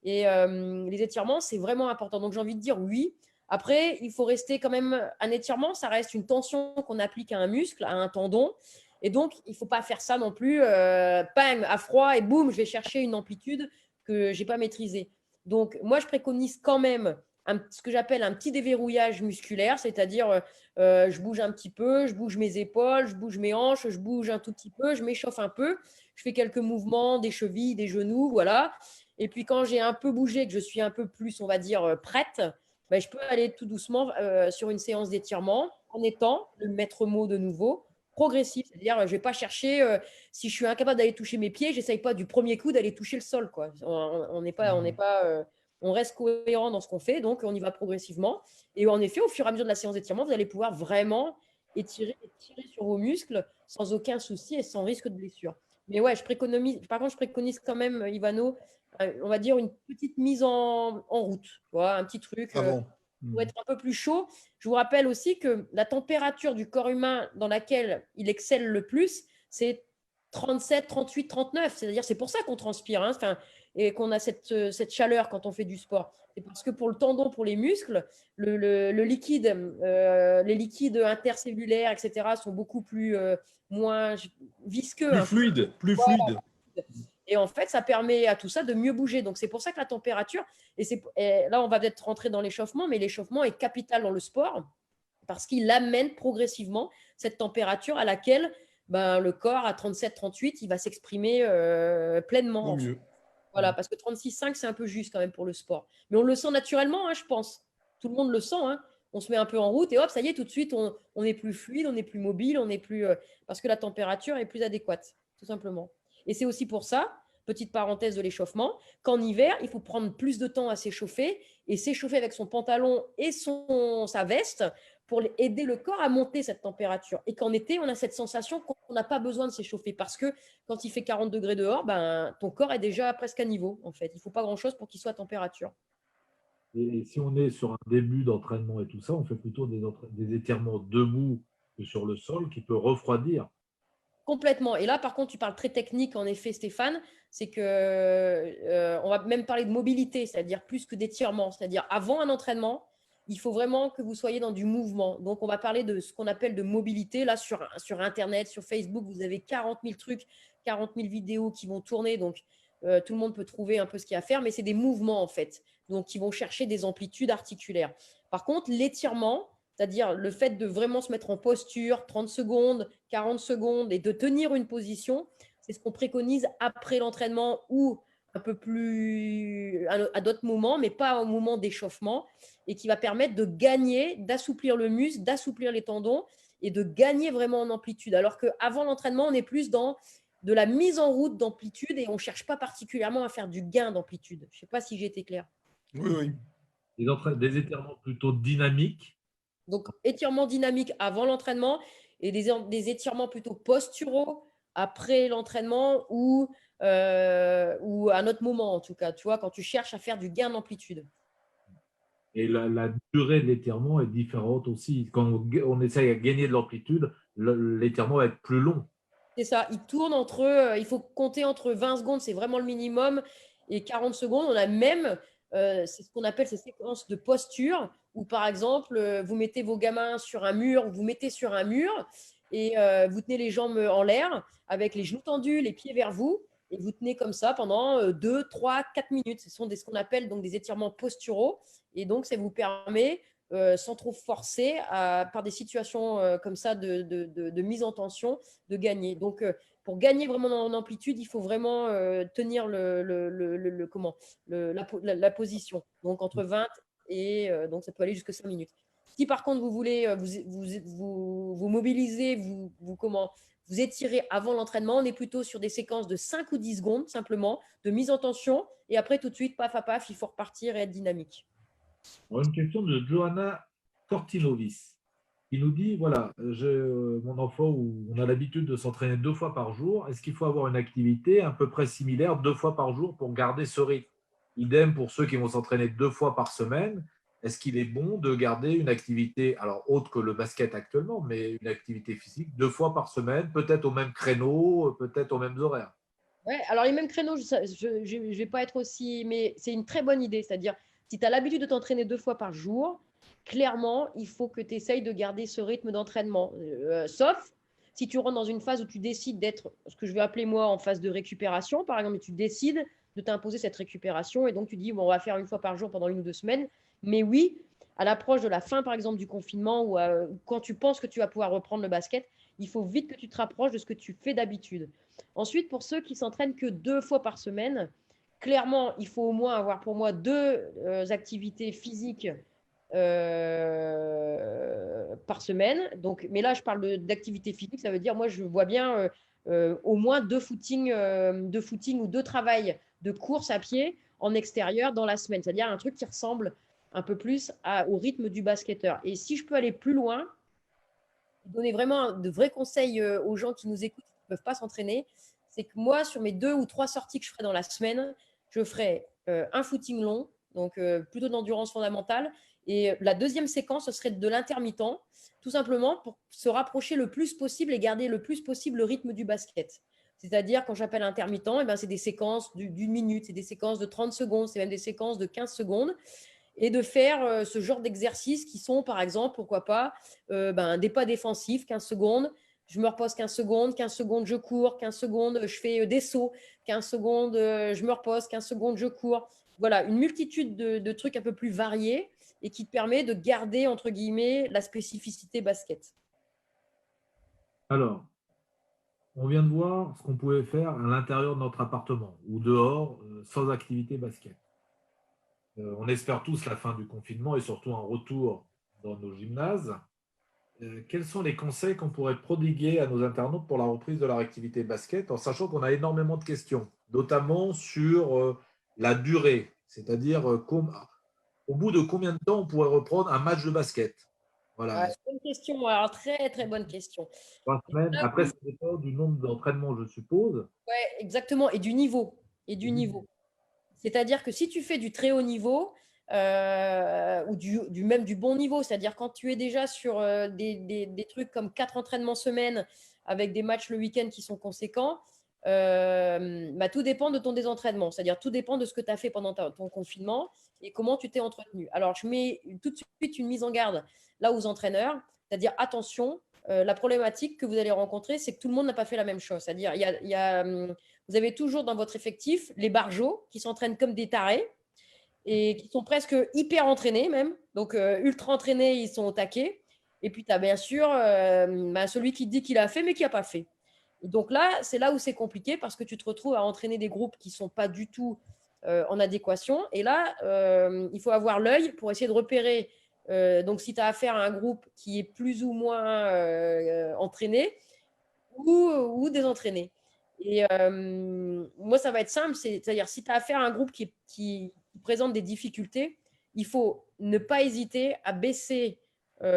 C: Et les étirements, c'est vraiment important. Donc, j'ai envie de dire oui. Après, il faut rester quand même… Un étirement, ça reste une tension qu'on applique à un muscle, à un tendon. Et donc, il ne faut pas faire ça non plus, bang, à froid, et boum, je vais chercher une amplitude que je n'ai pas maîtrisée. Donc, moi, je préconise quand même ce que j'appelle un petit déverrouillage musculaire, c'est-à-dire je bouge un petit peu, je bouge mes épaules, je bouge mes hanches, je bouge un tout petit peu, je m'échauffe un peu, je fais quelques mouvements des chevilles, des genoux, voilà. Et puis, quand j'ai un peu bougé, que je suis un peu plus, on va dire, prête, ben, je peux aller tout doucement sur une séance d'étirement en étant le maître mot de nouveau, progressif. C'est-à-dire, je ne vais pas chercher, si je suis incapable d'aller toucher mes pieds, je n'essaye pas du premier coup d'aller toucher le sol, quoi. On reste cohérent dans ce qu'on fait, donc on y va progressivement. Et en effet, au fur et à mesure de la séance d'étirement, vous allez pouvoir vraiment tirer sur vos muscles sans aucun souci et sans risque de blessure. Mais ouais, par contre, je préconise quand même, Ivano, on va dire une petite mise en route, tu vois, un petit truc
B: Avant.
C: pour être un peu plus chaud. Je vous rappelle aussi que la température du corps humain dans laquelle il excelle le plus, c'est 37, 38, 39. C'est-à-dire, c'est pour ça qu'on transpire, hein, et qu'on a cette chaleur quand on fait du sport. C'est parce que pour le tendon, pour les muscles, le liquide, les liquides intercellulaires, etc., sont beaucoup moins visqueux.
B: Plus fluide, plus fluide.
C: Et en fait, ça permet à tout ça de mieux bouger. Donc, c'est pour ça que la température, et là, on va peut-être rentrer dans l'échauffement, mais l'échauffement est capital dans le sport parce qu'il amène progressivement cette température à laquelle le corps, à 37, 38, il va s'exprimer pleinement.
B: Au mieux.
C: Voilà, parce que 36,5, c'est un peu juste quand même pour le sport. Mais on le sent naturellement, hein, je pense. Tout le monde le sent. Hein. on se met un peu en route et hop, ça y est, tout de suite, on est plus fluide, on est plus mobile, on est plus, parce que la température est plus adéquate, tout simplement. Et c'est aussi pour ça, petite parenthèse de l'échauffement, qu'en hiver, il faut prendre plus de temps à s'échauffer et s'échauffer avec son pantalon et sa veste pour aider le corps à monter cette température. Et qu'en été, on a cette sensation qu'on n'a pas besoin de s'échauffer parce que quand il fait 40 degrés dehors, ben, ton corps est déjà presque à niveau, en fait. Il ne faut pas grand-chose pour qu'il soit à température.
A: Et si on est sur un début d'entraînement et tout ça, on fait plutôt des étirements debout que sur le sol qui peut refroidir.
C: Complètement. Et là, par contre, tu parles très technique, en effet, Stéphane. C'est que on va même parler de mobilité, c'est-à-dire plus que d'étirement. C'est-à-dire avant un entraînement, il faut vraiment que vous soyez dans du mouvement. Donc, on va parler de ce qu'on appelle de mobilité. Là, sur Internet, sur Facebook, vous avez 40 000 trucs, 40 000 vidéos qui vont tourner. Donc, tout le monde peut trouver un peu ce qu'il y a à faire, mais c'est des mouvements, en fait. Donc, qui vont chercher des amplitudes articulaires. Par contre, l'étirement, c'est-à-dire le fait de vraiment se mettre en posture, 30 secondes, 40 secondes, et de tenir une position, c'est ce qu'on préconise après l'entraînement ou un peu plus à d'autres moments, mais pas au moment d'échauffement, et qui va permettre de gagner, d'assouplir le muscle, d'assouplir les tendons et de gagner vraiment en amplitude. Alors qu'avant l'entraînement, on est plus dans de la mise en route d'amplitude et on ne cherche pas particulièrement à faire du gain d'amplitude. Je ne sais pas si j'ai été clair.
B: Oui, oui.
A: Des étirements plutôt dynamiques.
C: Donc, étirement dynamique avant l'entraînement et des étirements plutôt posturaux après l'entraînement ou à un autre moment, en tout cas, tu vois, quand tu cherches à faire du gain d'amplitude.
A: Et la durée de l'étirement est différente aussi. Quand on essaye à gagner de l'amplitude, l'étirement va être plus long.
C: C'est ça, il faut compter entre 20 secondes, c'est vraiment le minimum, et 40 secondes. On a même, c'est ce qu'on appelle ces séquences de posture, où par exemple, vous mettez vos gamins sur un mur, vous mettez sur un mur, et vous tenez les jambes en l'air, avec les genoux tendus, les pieds vers vous, et vous tenez comme ça pendant 2, 3, 4 minutes. Ce sont ce qu'on appelle donc des étirements posturaux, et donc ça vous permet sans trop forcer, par des situations comme ça de mise en tension, de gagner. Donc, pour gagner vraiment en amplitude, il faut vraiment tenir la position. Donc, entre 20 et donc ça peut aller jusqu'à 5 minutes. Si par contre, vous voulez vous mobiliser, vous étirez avant l'entraînement, on est plutôt sur des séquences de 5 ou 10 secondes simplement, de mise en tension. Et après, tout de suite, paf à paf, il faut repartir et être dynamique.
A: Une question de Johanna Cortinovis qui nous dit, voilà, mon enfant, on a l'habitude de s'entraîner 2 fois par jour. Est-ce qu'il faut avoir une activité à peu près similaire 2 fois par jour pour garder ce rythme? Idem pour ceux qui vont s'entraîner 2 fois par semaine. Est-ce qu'il est bon de garder une activité, alors autre que le basket actuellement, mais une activité physique 2 fois par semaine, peut-être au même créneau, peut-être aux mêmes horaires?
C: Ouais, alors les mêmes créneaux, je ne vais pas être aussi, mais c'est une très bonne idée. C'est-à-dire, si tu as l'habitude de t'entraîner 2 fois par jour, clairement, il faut que tu essayes de garder ce rythme d'entraînement. Sauf si tu rentres dans une phase où tu décides d'être, ce que je vais appeler moi en phase de récupération, par exemple, et tu décides de t'imposer cette récupération, et donc tu dis, bon, on va faire 1 fois par jour pendant 1 ou 2 semaines. Mais oui, à l'approche de la fin, par exemple, du confinement, ou quand tu penses que tu vas pouvoir reprendre le basket, il faut vite que tu te rapproches de ce que tu fais d'habitude. Ensuite, pour ceux qui s'entraînent que 2 fois par semaine, clairement, il faut au moins avoir pour moi 2 activités physiques par semaine. Donc, mais là, je parle d'activité physique, ça veut dire, moi, je vois bien au moins 2 footings ou 2 travails de course à pied en extérieur dans la semaine. C'est-à-dire un truc qui ressemble un peu plus au rythme du basketteur. Et si je peux aller plus loin, donner vraiment de vrais conseils aux gens qui nous écoutent, qui ne peuvent pas s'entraîner, c'est que moi, sur mes 2 ou 3 sorties que je ferai dans la semaine, je ferai un footing long, donc plutôt d'endurance fondamentale. Et la deuxième séquence, ce serait de l'intermittent, tout simplement pour se rapprocher le plus possible et garder le plus possible le rythme du basket. C'est-à-dire, quand j'appelle intermittent, eh ben, c'est des séquences d'1 minute, c'est des séquences de 30 secondes, c'est même des séquences de 15 secondes. Et de faire ce genre d'exercices qui sont, par exemple, pourquoi pas, des pas défensifs, 15 secondes, je me repose 15 secondes, 15 secondes, je cours, 15 secondes, je fais des sauts, 15 secondes, je me repose, 15 secondes, je cours. Voilà, une multitude de trucs un peu plus variés et qui te permet de garder, entre guillemets, la spécificité basket.
A: Alors, on vient de voir ce qu'on pouvait faire à l'intérieur de notre appartement ou dehors sans activité basket. On espère tous la fin du confinement et surtout un retour dans nos gymnases. Quels sont les conseils qu'on pourrait prodiguer à nos internautes pour la reprise de leur activité basket, en sachant qu'on a énormément de questions, notamment sur la durée, c'est-à-dire au bout de combien de temps on pourrait reprendre un match de basket? Voilà,
C: C'est une question, alors très très bonne question.
A: 3 semaines.
C: Là
A: Après,
C: où-
A: ça dépend du nombre d'entraînements, je suppose.
C: ouais, exactement, et du niveau. Et du niveau. C'est-à-dire que si tu fais du très haut niveau, ou même du bon niveau, c'est-à-dire quand tu es déjà sur des trucs comme 4 entraînements semaine avec des matchs le week-end qui sont conséquents, bah, tout dépend de ton désentraînement. C'est-à-dire tout dépend de ce que tu as fait pendant ton confinement et comment tu t'es entretenu. Alors, je mets tout de suite une mise en garde là aux entraîneurs, c'est-à-dire attention, la problématique que vous allez rencontrer, c'est que tout le monde n'a pas fait la même chose. C'est-à-dire, vous avez toujours dans votre effectif les barjots qui s'entraînent comme des tarés et qui sont presque hyper entraînés même. Donc, ultra entraînés, ils sont au taquet. Et puis, tu as bien sûr celui qui dit qu'il a fait, mais qui n'a pas fait. Et donc là, c'est là où c'est compliqué parce que tu te retrouves à entraîner des groupes qui ne sont pas du tout en adéquation. Et là, il faut avoir l'œil pour essayer de repérer. Donc, si tu as affaire à un groupe qui est plus ou moins entraîné ou désentraîné. Et moi, ça va être simple, c'est-à-dire si tu as affaire à un groupe qui présente des difficultés, il faut ne pas hésiter à baisser ses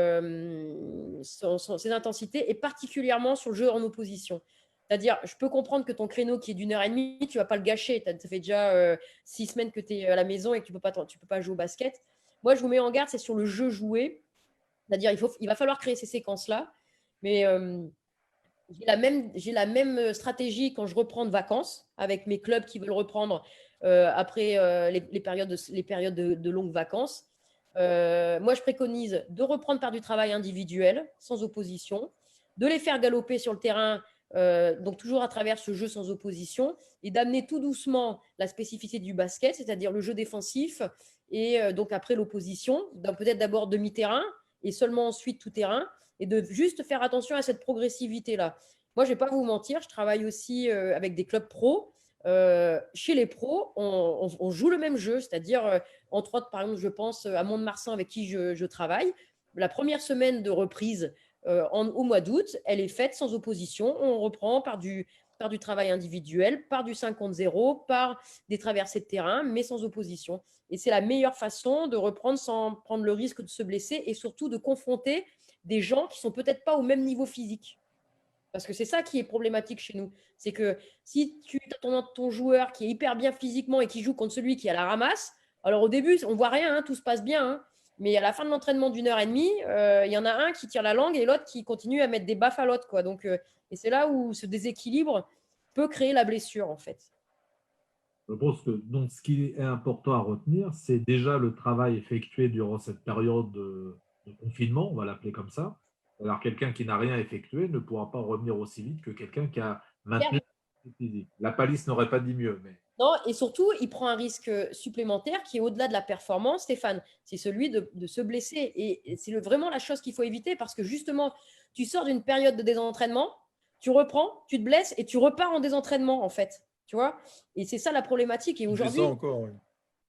C: intensités et particulièrement sur le jeu en opposition. C'est-à-dire, je peux comprendre que ton créneau qui est d'1 heure et demie, tu ne vas pas le gâcher. Ça fait déjà 6 semaines que tu es à la maison et que tu ne peux pas jouer au basket. Moi, je vous mets en garde, c'est sur le jeu joué. C'est-à-dire, il va falloir créer ces séquences-là. Mais j'ai la même stratégie quand je reprends de vacances avec mes clubs qui veulent reprendre après les périodes de longues vacances. Moi, je préconise de reprendre par du travail individuel, sans opposition, de les faire galoper sur le terrain, donc toujours à travers ce jeu sans opposition, et d'amener tout doucement la spécificité du basket, c'est-à-dire le jeu défensif, et donc après l'opposition, peut-être d'abord demi-terrain, et seulement ensuite tout terrain, et de juste faire attention à cette progressivité-là. Moi, je ne vais pas vous mentir, je travaille aussi avec des clubs pros. Chez les pros, on joue le même jeu, c'est-à-dire, entre autres, par exemple, je pense à Mont-de-Marsan avec qui je travaille. La première semaine de reprise au mois d'août, elle est faite sans opposition. On reprend par du travail individuel, par du 5 contre 0, par des traversées de terrain, mais sans opposition. Et c'est la meilleure façon de reprendre sans prendre le risque de se blesser et surtout de confronter des gens qui sont peut-être pas au même niveau physique. Parce que c'est ça qui est problématique chez nous. C'est que si tu as ton joueur qui est hyper bien physiquement et qui joue contre celui qui est à la ramasse, alors au début, on voit rien, hein, tout se passe bien. Hein, mais à la fin de l'entraînement d'1 heure et demie, il y en a un qui tire la langue et l'autre qui continue à mettre des baffes à l'autre. Quoi. Donc, et c'est là où ce déséquilibre peut créer la blessure, en fait.
A: Je pense que donc, ce qui est important à retenir, c'est déjà le travail effectué durant cette période de confinement, on va l'appeler comme ça. Alors, quelqu'un qui n'a rien effectué ne pourra pas revenir aussi vite que quelqu'un qui a maintenu la physique. La palisse n'aurait pas dit mieux, mais
C: Non, et surtout, il prend un risque supplémentaire qui est au-delà de la performance, Stéphane. C'est celui de se blesser. Et c'est vraiment la chose qu'il faut éviter parce que justement, tu sors d'une période de désentraînement, tu reprends, tu te blesses et tu repars en désentraînement, en fait. Tu vois. Et c'est ça la problématique. Et
B: Tu fais ça
C: aujourd'hui,
B: encore, oui.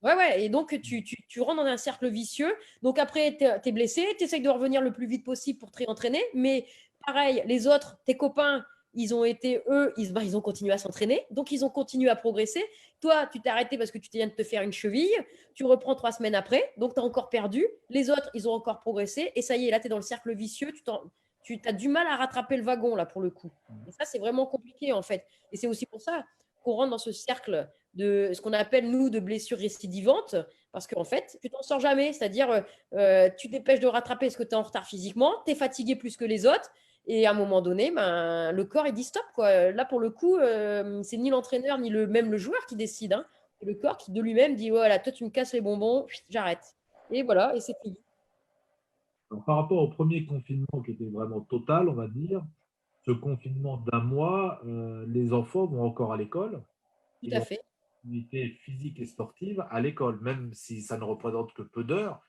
C: ouais, ouais. Et donc, tu rentres dans un cercle vicieux. Donc, après, tu es blessé, tu essayes de revenir le plus vite possible pour te réentraîner. Mais pareil, les autres, tes copains, ils ont été, eux, ils ont continué à s'entraîner. Donc, ils ont continué à progresser. Toi, tu t'es arrêté parce que tu viens de te faire une cheville. Tu reprends 3 semaines après. Donc, tu as encore perdu. Les autres, ils ont encore progressé. Et ça y est, là, tu es dans le cercle vicieux. Tu as du mal à rattraper le wagon, là, pour le coup. Et ça, c'est vraiment compliqué, en fait. Et c'est aussi pour ça qu'on rentre dans ce cercle de ce qu'on appelle, nous, de blessures récidivantes, parce qu'en fait, tu t'en sors jamais. C'est-à-dire, tu dépêches de rattraper ce que tu es en retard physiquement, tu es fatigué plus que les autres, et à un moment donné, ben, le corps, il dit stop. Quoi. Là, pour le coup, c'est ni l'entraîneur, ni même le joueur qui décide. Hein. C'est le corps qui, de lui-même, dit, voilà, toi, tu me casses les bonbons, j'arrête. Et voilà, et c'est fini.
A: alors, par rapport au premier confinement qui était vraiment total, on va dire, ce confinement d'un mois, les enfants vont encore à l'école.
C: Tout
A: Ils
C: à
A: vont
C: fait.
A: activité physique et sportive à l'école, même si ça ne représente que peu d'heures.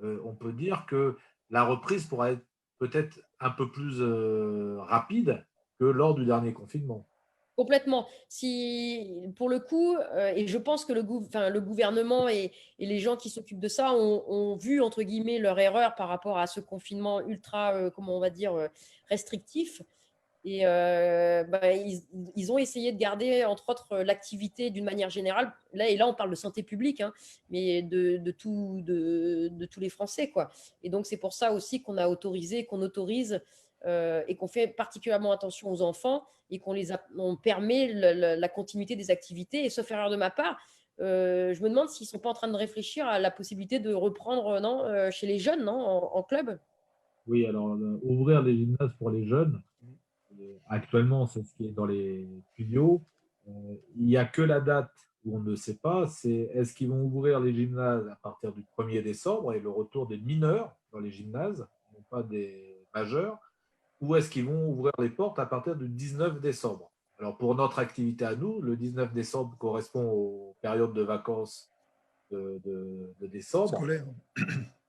A: On peut dire que la reprise pourra être peut-être un peu plus rapide que lors du dernier confinement.
C: Complètement. Pour le coup, et je pense que le gouvernement et les gens qui s'occupent de ça ont vu, entre guillemets, leur erreur par rapport à ce confinement ultra, comment on va dire, restrictif. Et ils ont essayé de garder, entre autres, l'activité d'une manière générale. Là, on parle de santé publique, hein, mais de tous les Français, quoi. Et donc, c'est pour ça aussi qu'on autorise et qu'on fait particulièrement attention aux enfants et on permet la continuité des activités. Et sauf erreur de ma part, je me demande s'ils ne sont pas en train de réfléchir à la possibilité de reprendre, non, chez les jeunes, non, en club.
A: Oui, alors ouvrir les gymnases pour les jeunes, actuellement, c'est ce qui est dans les tuyaux. Il n'y a que la date où on ne sait pas, c'est est-ce qu'ils vont ouvrir les gymnases à partir du 1er décembre et le retour des mineurs dans les gymnases, non pas des majeurs, ou est-ce qu'ils vont ouvrir les portes à partir du 19 décembre. Alors pour notre activité à nous, le 19 décembre correspond aux périodes de vacances de décembre
B: Scolaire.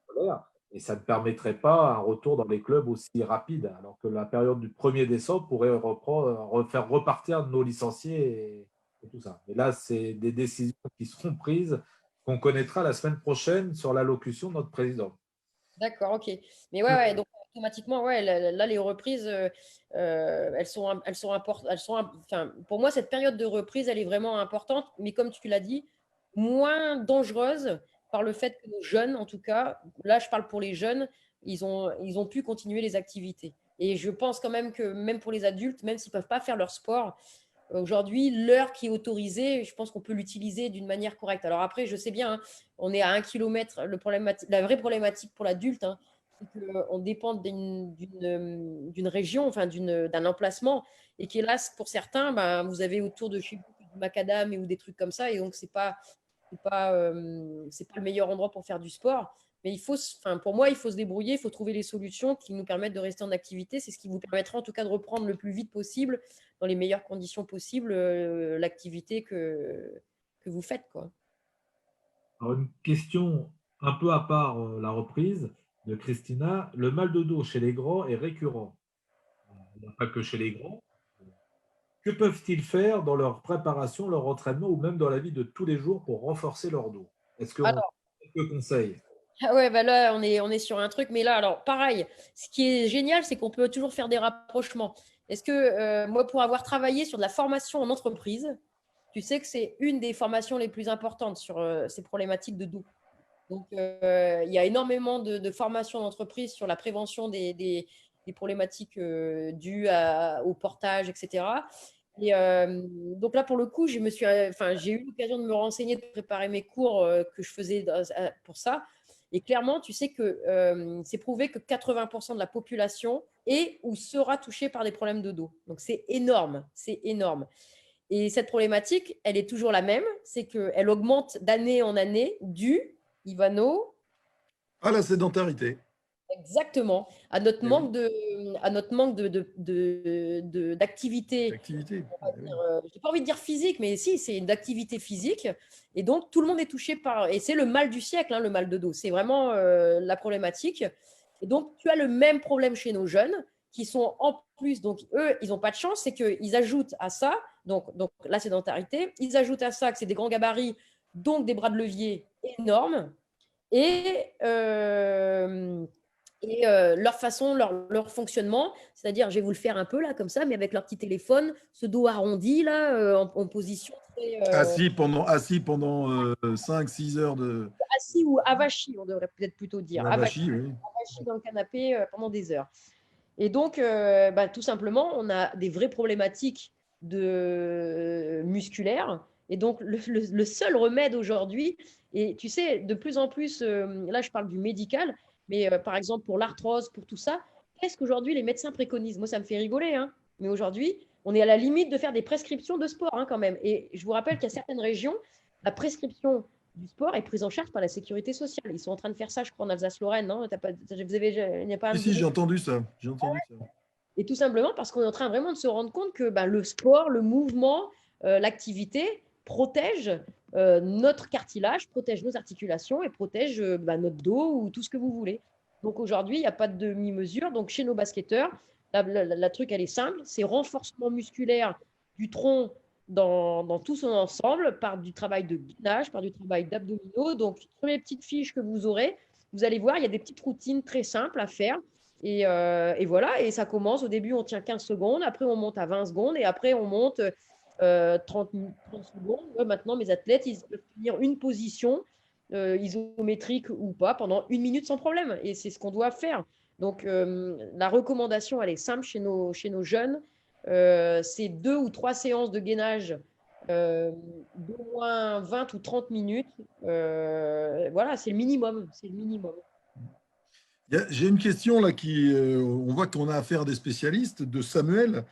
A: scolaire, et ça ne permettrait pas un retour dans les clubs aussi rapide, alors que la période du 1er décembre pourrait faire repartir nos licenciés et tout ça. Mais là, c'est des décisions qui seront prises, qu'on connaîtra la semaine prochaine sur l'allocution de notre président.
C: D'accord, ok. Mais ouais, donc automatiquement, ouais, là, les reprises, enfin, pour moi, cette période de reprise, elle est vraiment importante, mais comme tu l'as dit, moins dangereuse par le fait que nos jeunes, en tout cas, là, je parle pour les jeunes, ils ont pu continuer les activités. Et je pense quand même que même pour les adultes, même s'ils ne peuvent pas faire leur sport, aujourd'hui, l'heure qui est autorisée, je pense qu'on peut l'utiliser d'une manière correcte. Alors après, je sais bien, hein, on est à 1 kilomètre. La vraie problématique pour l'adulte, hein, c'est qu'on dépend d'une région, enfin d'un emplacement, et qu'hélas, pour certains, ben, vous avez autour de chez vous du macadam ou des trucs comme ça, et donc c'est pas le meilleur endroit pour faire du sport. Mais pour moi, il faut se débrouiller, il faut trouver les solutions qui nous permettent de rester en activité. C'est ce qui vous permettra en tout cas de reprendre le plus vite possible, dans les meilleures conditions possibles, l'activité que vous faites, quoi.
A: Alors, une question un peu à part la reprise de Christina. Le mal de dos chez les grands est récurrent. Il n'y a pas que chez les grands. Que peuvent-ils faire dans leur préparation, leur entraînement ou même dans la vie de tous les jours pour renforcer leur dos? Est-ce qu'on a
C: Alors,
A: quelques conseils?
C: ah ouais, bah là, on est sur un truc, mais là, alors pareil, ce qui est génial, c'est qu'on peut toujours faire des rapprochements. Est-ce que moi, pour avoir travaillé sur de la formation en entreprise, tu sais que c'est une des formations les plus importantes sur ces problématiques de dos. Donc, il y a énormément de formations d'entreprise sur la prévention des problématiques dues au portage, etc. Et donc là, pour le coup, j'ai eu l'occasion de me renseigner, de préparer mes cours que je faisais pour ça. Et clairement, tu sais que c'est prouvé que 80% de la population est ou sera touchée par des problèmes de dos. Donc, c'est énorme, c'est énorme. Et cette problématique, elle est toujours la même, c'est qu'elle augmente d'année en année Ivano,
B: Ah, la sédentarité.
C: exactement, à notre
B: Eh oui,
C: manque d'activité.
B: l'activité. Eh oui.
C: J'ai pas envie de dire physique, mais si, c'est une activité physique. Et donc, tout le monde est touché et c'est le mal du siècle, hein, le mal de dos. C'est vraiment la problématique. Et donc, tu as le même problème chez nos jeunes qui sont en plus, donc eux, ils n'ont pas de chance, c'est qu'ils ajoutent à ça, donc la sédentarité, ils ajoutent à ça que c'est des grands gabarits, donc des bras de levier énormes. Et, leur façon, leur fonctionnement, c'est-à-dire, je vais vous le faire un peu là, comme ça, mais avec leur petit téléphone, ce dos arrondi là, en position très
B: Assis pendant 5-6 heures de
C: assis ou avachi, on devrait peut-être plutôt dire.
B: Navachi, oui.
C: Avachi dans le canapé pendant des heures. Et donc, tout simplement, on a des vraies problématiques musculaires. Et donc, le seul remède aujourd'hui, et tu sais, de plus en plus, là, je parle du médical, mais par exemple, pour l'arthrose, pour tout ça, qu'est-ce qu'aujourd'hui les médecins préconisent? Moi, ça me fait rigoler, hein. Mais aujourd'hui, on est à la limite de faire des prescriptions de sport, hein, quand même. Et je vous rappelle qu'il y a certaines régions, la prescription du sport est prise en charge par la sécurité sociale. Ils sont en train de faire ça, je crois, en Alsace-Lorraine, non? Il n'y a pas
B: Si,
C: un
B: si, j'ai entendu ça. J'ai entendu ça.
C: et tout simplement parce qu'on est en train vraiment de se rendre compte que le sport, le mouvement, l'activité protège notre cartilage, protège nos articulations et protège notre dos ou tout ce que vous voulez. Donc aujourd'hui, il n'y a pas de demi-mesure. Donc chez nos basketteurs, la truc, elle est simple, c'est renforcement musculaire du tronc dans tout son ensemble, par du travail de gainage, par du travail d'abdominaux. Donc, sur les petites fiches que vous aurez, vous allez voir, il y a des petites routines très simples à faire. Et voilà, et ça commence. Au début, on tient 15 secondes, après, on monte à 20 secondes, et après, on monte 30 secondes. Ouais, maintenant, mes athlètes, ils peuvent tenir une position isométrique ou pas pendant 1 minute sans problème. Et c'est ce qu'on doit faire. Donc, la recommandation, elle est simple chez nos jeunes. C'est 2 ou 3 séances de gainage d'au moins 20 ou 30 minutes. Voilà, c'est le minimum. C'est le minimum.
B: J'ai une question là on voit qu'on a affaire à des spécialistes, de Samuel.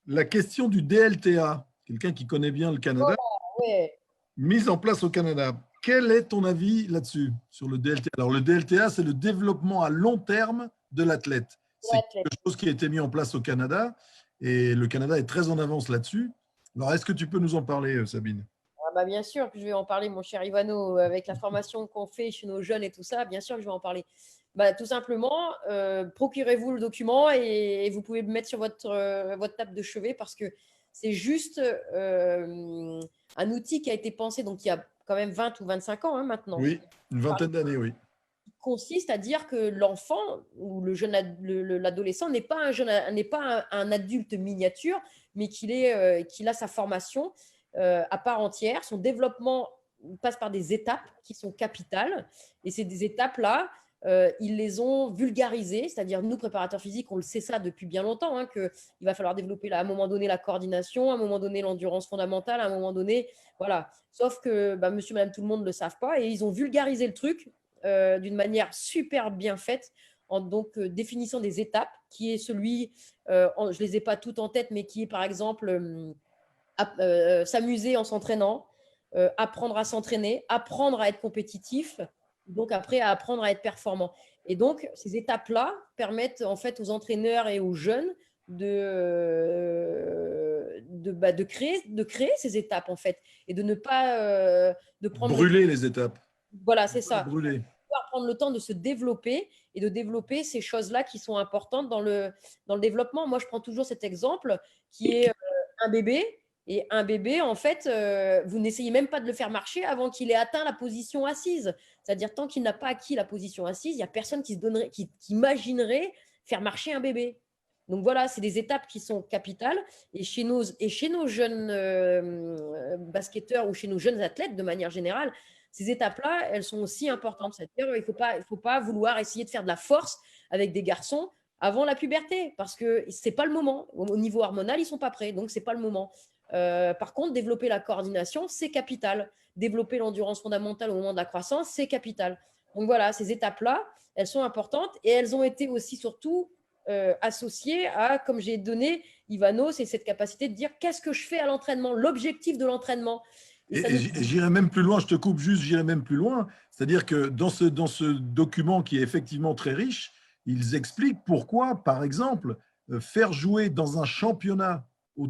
B: La question du DLTA, quelqu'un qui connaît bien le Canada,
C: Ouais.
B: mise en place au Canada. Quel est ton avis là-dessus, sur le DLTA? Alors, le DLTA, c'est le développement à long terme de l'athlète. C'est quelque chose qui a été mis en place au Canada et le Canada est très en avance là-dessus. Alors, est-ce que tu peux nous en parler, Sabine?
C: Ah bah bien sûr que je vais en parler, mon cher Ivano, avec la formation qu'on fait chez nos jeunes et tout ça, bien sûr que je vais en parler. Bah, tout simplement, procurez-vous le document et vous pouvez le mettre sur votre table de chevet parce que c'est juste un outil qui a été pensé, donc il y a quand même 20 ou 25 ans maintenant.
B: Oui, une vingtaine d'années, oui.
C: Consiste à dire que l'enfant ou le jeune l'adolescent n'est pas un adulte miniature, mais qu'il a sa formation à part entière. Son développement passe par des étapes qui sont capitales. Et ces des étapes-là, ils les ont vulgarisées, c'est-à-dire nous, préparateurs physiques, on le sait ça depuis bien longtemps, hein, qu'il va falloir développer à un moment donné la coordination, à un moment donné l'endurance fondamentale, à un moment donné, voilà. Sauf que monsieur, madame, tout le monde ne le savent pas et ils ont vulgarisé le truc d'une manière super bien faite, en donc définissant des étapes, qui est celui, je ne les ai pas toutes en tête, mais qui est par exemple s'amuser en s'entraînant, apprendre à s'entraîner, apprendre à être compétitif, donc après à apprendre à être performant. Et donc ces étapes-là permettent en fait aux entraîneurs et aux jeunes de créer ces étapes en fait et de ne pas de prendre
B: brûler les étapes.
C: Voilà, c'est ça.
B: Brûler.
C: Prendre le temps de se développer et de développer ces choses-là qui sont importantes dans le développement. Moi, je prends toujours cet exemple qui est un bébé. Et un bébé, en fait, vous n'essayez même pas de le faire marcher avant qu'il ait atteint la position assise. C'est-à-dire, tant qu'il n'a pas acquis la position assise, il n'y a personne qui imaginerait faire marcher un bébé. Donc voilà, c'est des étapes qui sont capitales. Et chez nos jeunes basketteurs ou chez nos jeunes athlètes, de manière générale, ces étapes-là, elles sont aussi importantes. C'est-à-dire qu'il ne faut pas vouloir essayer de faire de la force avec des garçons avant la puberté, parce que ce n'est pas le moment. Au niveau hormonal, ils ne sont pas prêts, donc ce n'est pas le moment. Par contre, développer la coordination, c'est capital. Développer l'endurance fondamentale au moment de la croissance, c'est capital. Donc voilà, ces étapes-là, elles sont importantes et elles ont été aussi surtout associées à, comme j'ai donné, Ivano, c'est cette capacité de dire qu'est-ce que je fais à l'entraînement, l'objectif de l'entraînement.
B: Et j'irai même plus loin, je te coupe juste, j'irai même plus loin. C'est-à-dire que dans ce document qui est effectivement très riche, ils expliquent pourquoi, par exemple, faire jouer dans un championnat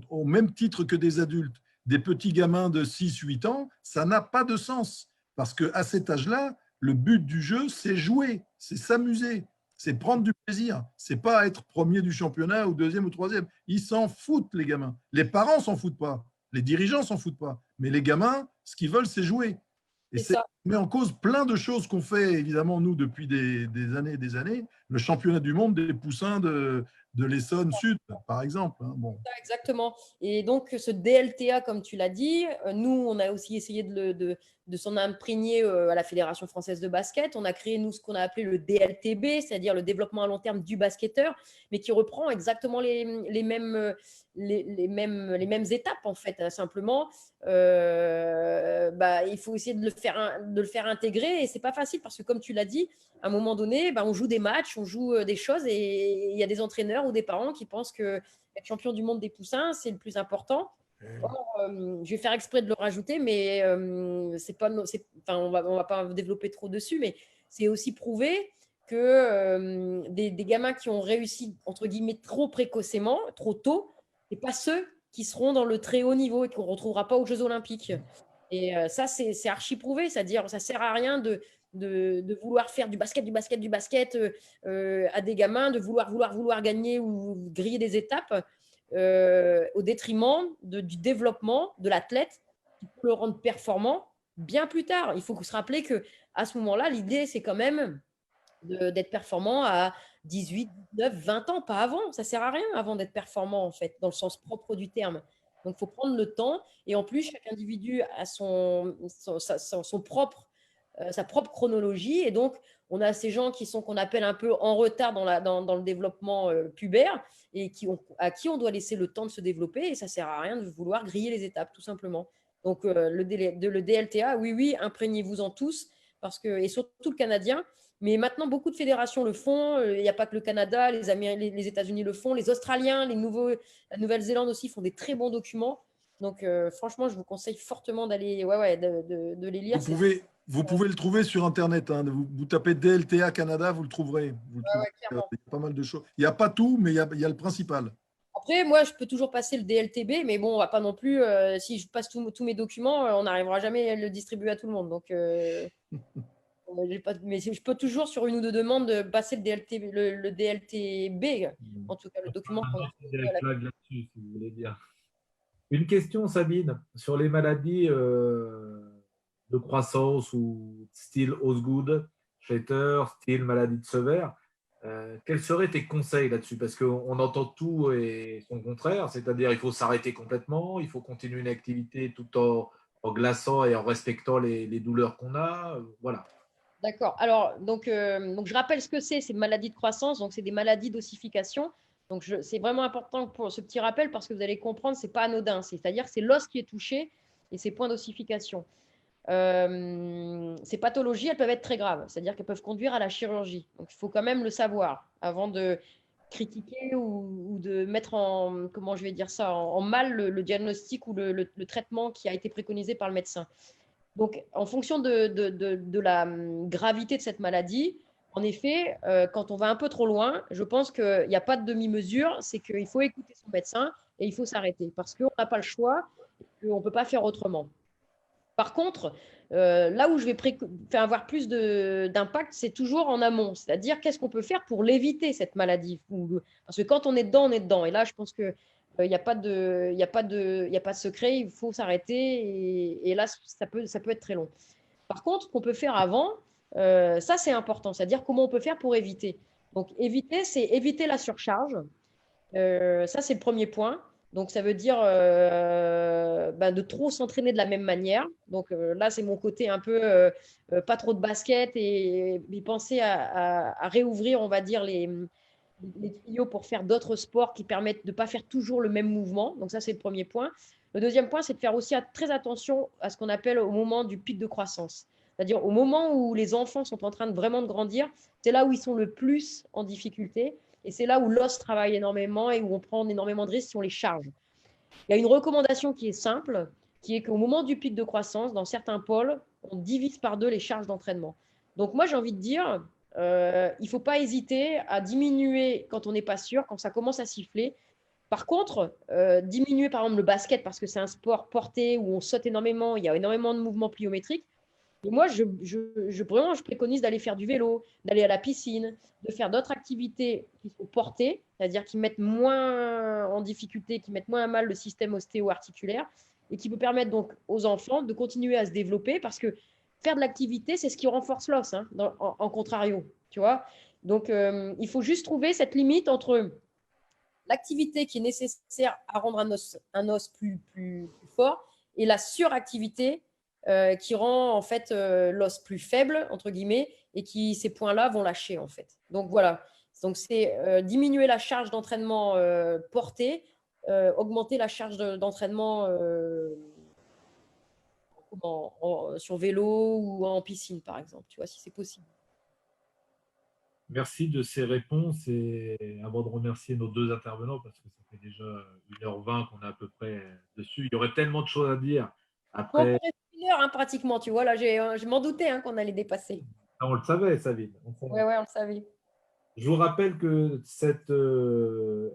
B: au même titre que des adultes, des petits gamins de 6-8 ans, ça n'a pas de sens. Parce qu'à cet âge-là, le but du jeu, c'est jouer, c'est s'amuser, c'est prendre du plaisir. C'est pas être premier du championnat ou deuxième ou troisième. Ils s'en foutent, les gamins. Les parents s'en foutent pas. Les dirigeants s'en foutent pas. Mais les gamins, ce qu'ils veulent, c'est jouer. Et ça met en cause plein de choses qu'on fait, évidemment, nous, depuis des années et des années. Le championnat du monde des poussins de l'Essonne Sud, par exemple. Bon.
C: Exactement. Et donc, ce DLTA, comme tu l'as dit, nous, on a aussi essayé de s'en imprégner à la Fédération française de basket. On a créé, nous, ce qu'on a appelé le DLTB, c'est-à-dire le développement à long terme du basketteur, mais qui reprend exactement les mêmes étapes, en fait. Simplement, il faut essayer de le faire intégrer et c'est pas facile parce que, comme tu l'as dit, à un moment donné, on joue des matchs, on joue des choses et il y a des entraîneurs ou des parents qui pensent que être champion du monde des poussins, c'est le plus important. Or, je vais faire exprès de le rajouter, mais on va pas développer trop dessus, mais c'est aussi prouvé que des gamins qui ont réussi, entre guillemets, trop précocement, trop tôt, et pas ceux qui seront dans le très haut niveau et qu'on ne retrouvera pas aux Jeux Olympiques. Et ça, c'est archi prouvé, c'est-à-dire ça ne sert à rien de vouloir faire du basket à des gamins, de vouloir gagner ou griller des étapes au détriment du développement de l'athlète qui peut le rendre performant bien plus tard. Il faut se rappeler qu'à ce moment-là, l'idée, c'est quand même d'être performant à 18, 19, 20 ans, pas avant. Ça ne sert à rien avant d'être performant, en fait, dans le sens propre du terme. Donc, il faut prendre le temps. Et en plus, chaque individu a sa propre chronologie. Et donc, on a ces gens qui sont qu'on appelle un peu en retard dans le développement pubaire et à qui on doit laisser le temps de se développer. Et ça ne sert à rien de vouloir griller les étapes, tout simplement. Donc, le DLTA, oui, imprégnez-vous-en tous, et surtout le Canadien. Mais maintenant, beaucoup de fédérations le font. Il n'y a pas que le Canada, les États-Unis le font. Les Australiens, la Nouvelle-Zélande aussi font des très bons documents. Donc, franchement, je vous conseille fortement d'aller de les lire.
B: Vous pouvez le trouver sur Internet. Hein. Vous tapez DLTA Canada, vous le trouverez. Il y a pas mal de choses. Il n'y a pas tout, mais il y a le principal.
C: Après, moi, je peux toujours passer le DLTB, mais bon, on va pas non plus. Si je passe tous mes documents, on n'arrivera jamais à le distribuer à tout le monde. Donc, mais je peux toujours, sur une ou deux demandes, passer le DLTB, en tout cas le document qu'on a.
A: Là-dessus, si vous voulez dire. Une question, Sabine, sur les maladies de croissance ou style Osgood, Scheiter, style maladie de Sever. Quels seraient tes conseils là-dessus? Parce qu'on entend tout et son contraire, c'est-à-dire il faut s'arrêter complètement, il faut continuer une activité tout en glaçant et en respectant les douleurs qu'on a. Voilà.
C: D'accord. Alors, donc, je rappelle ce que c'est maladies de croissance. Donc, c'est des maladies d'ossification. Donc, c'est vraiment important pour ce petit rappel parce que vous allez comprendre, c'est pas anodin. C'est-à-dire que c'est l'os qui est touché et ces points d'ossification. Ces pathologies, elles peuvent être très graves. C'est-à-dire qu'elles peuvent conduire à la chirurgie. Donc, il faut quand même le savoir avant de critiquer ou de mettre comment je vais dire ça, en mal le diagnostic ou le traitement qui a été préconisé par le médecin. Donc, en fonction de la gravité de cette maladie, en effet, quand on va un peu trop loin, je pense qu'il n'y a pas de demi-mesure, c'est qu'il faut écouter son médecin et il faut s'arrêter parce qu'on n'a pas le choix et qu'on ne peut pas faire autrement. Par contre, là où je vais faire avoir plus d'impact, c'est toujours en amont, c'est-à-dire qu'est-ce qu'on peut faire pour l'éviter, cette maladie. Parce que quand on est dedans, on est dedans. Et là, je pense que il n'y a pas de secret, il faut s'arrêter et là, ça peut être très long. Par contre, ce qu'on peut faire avant, ça c'est important, c'est-à-dire comment on peut faire pour éviter. Donc éviter, c'est éviter la surcharge. Ça c'est le premier point. Donc ça veut dire de trop s'entraîner de la même manière. Donc là c'est mon côté un peu pas trop de basket et penser à réouvrir, on va dire, les tuyaux pour faire d'autres sports qui permettent de ne pas faire toujours le même mouvement. Donc ça, c'est le premier point. Le deuxième point, c'est de faire aussi très attention à ce qu'on appelle au moment du pic de croissance. C'est-à-dire au moment où les enfants sont en train de vraiment de grandir, c'est là où ils sont le plus en difficulté et c'est là où l'os travaille énormément et où on prend énormément de risques si on les charge. Il y a une recommandation qui est simple, qui est qu'au moment du pic de croissance, dans certains pôles, on divise par 2 les charges d'entraînement. Donc moi, j'ai envie de dire, il ne faut pas hésiter à diminuer quand on n'est pas sûr, quand ça commence à siffler. Par contre, diminuer par exemple le basket parce que c'est un sport porté où on saute énormément, il y a énormément de mouvements pliométriques. Et moi, je préconise d'aller faire du vélo, d'aller à la piscine, de faire d'autres activités qui sont portées, c'est-à-dire qui mettent moins en difficulté, qui mettent moins à mal le système ostéo-articulaire et qui peut permettre donc aux enfants de continuer à se développer parce que faire de l'activité, c'est ce qui renforce l'os, hein, en contrario, tu vois. Donc, il faut juste trouver cette limite entre l'activité qui est nécessaire à rendre un os plus fort et la suractivité qui rend en fait l'os plus faible, entre guillemets, et ces points-là vont lâcher en fait. Donc voilà, donc c'est diminuer la charge d'entraînement portée, augmenter la charge d'entraînement sur vélo ou en piscine, par exemple, tu vois, si c'est possible.
A: Merci de ces réponses et avant de remercier nos 2 intervenants, parce que ça fait déjà 1h20 qu'on est à peu près dessus, il y aurait tellement de choses à dire. Après,
C: on reste 1 heure hein, pratiquement, tu vois, là, je m'en doutais hein, qu'on allait dépasser.
A: on le savait, Sabine.
C: Ouais, on le savait.
A: Je vous rappelle que cette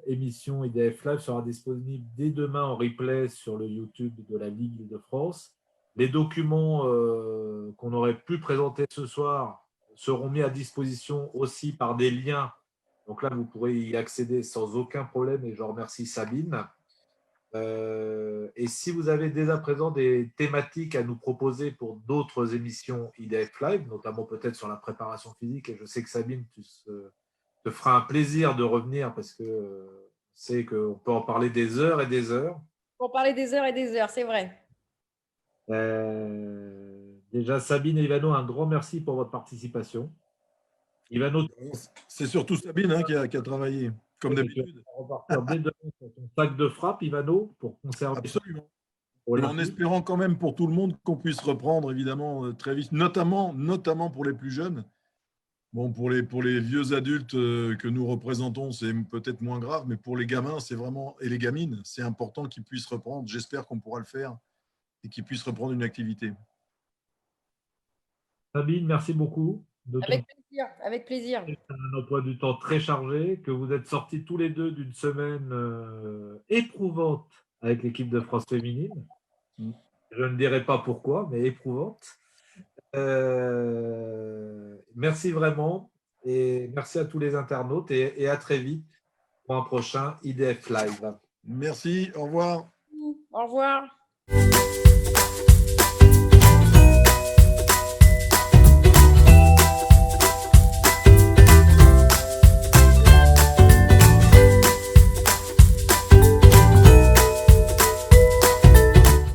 A: émission IDF Live sera disponible dès demain en replay sur le YouTube de la Ligue de France. Les documents qu'on aurait pu présenter ce soir seront mis à disposition aussi par des liens Donc là, vous pourrez y accéder sans aucun problème et je remercie Sabine. Et si vous avez dès à présent des thématiques à nous proposer pour d'autres émissions IDF Live, notamment peut-être sur la préparation physique, et je sais que Sabine, tu te feras un plaisir de revenir parce que c'est qu'on peut en parler des heures et des heures.
C: Pour parler des heures et des heures, c'est vrai.
A: Déjà, Sabine et Ivano, un grand merci pour votre participation. Ivano,
B: C'est surtout Sabine hein, qui a travaillé, comme d'habitude.
A: on va repartir dès demain sur ton sac de frappe, Ivano, pour conserver.
B: Absolument.
A: Pour
B: Et en espérant quand même pour tout le monde qu'on puisse reprendre évidemment très vite, notamment pour les plus jeunes. Bon, pour les vieux adultes que nous représentons, c'est peut-être moins grave, mais pour les gamins, c'est vraiment, et les gamines, c'est important qu'ils puissent reprendre. J'espère qu'on pourra le faire et qu'ils puissent reprendre une activité.
A: Sabine, merci beaucoup.
C: Avec plaisir, avec plaisir.
A: Un emploi du temps très chargé, que vous êtes sortis tous les deux d'une semaine éprouvante avec l'équipe de France féminine. Je ne dirai pas pourquoi, mais éprouvante. Merci vraiment et merci à tous les internautes et à très vite pour un prochain IDF Live.
B: Merci, au revoir.
C: Au revoir.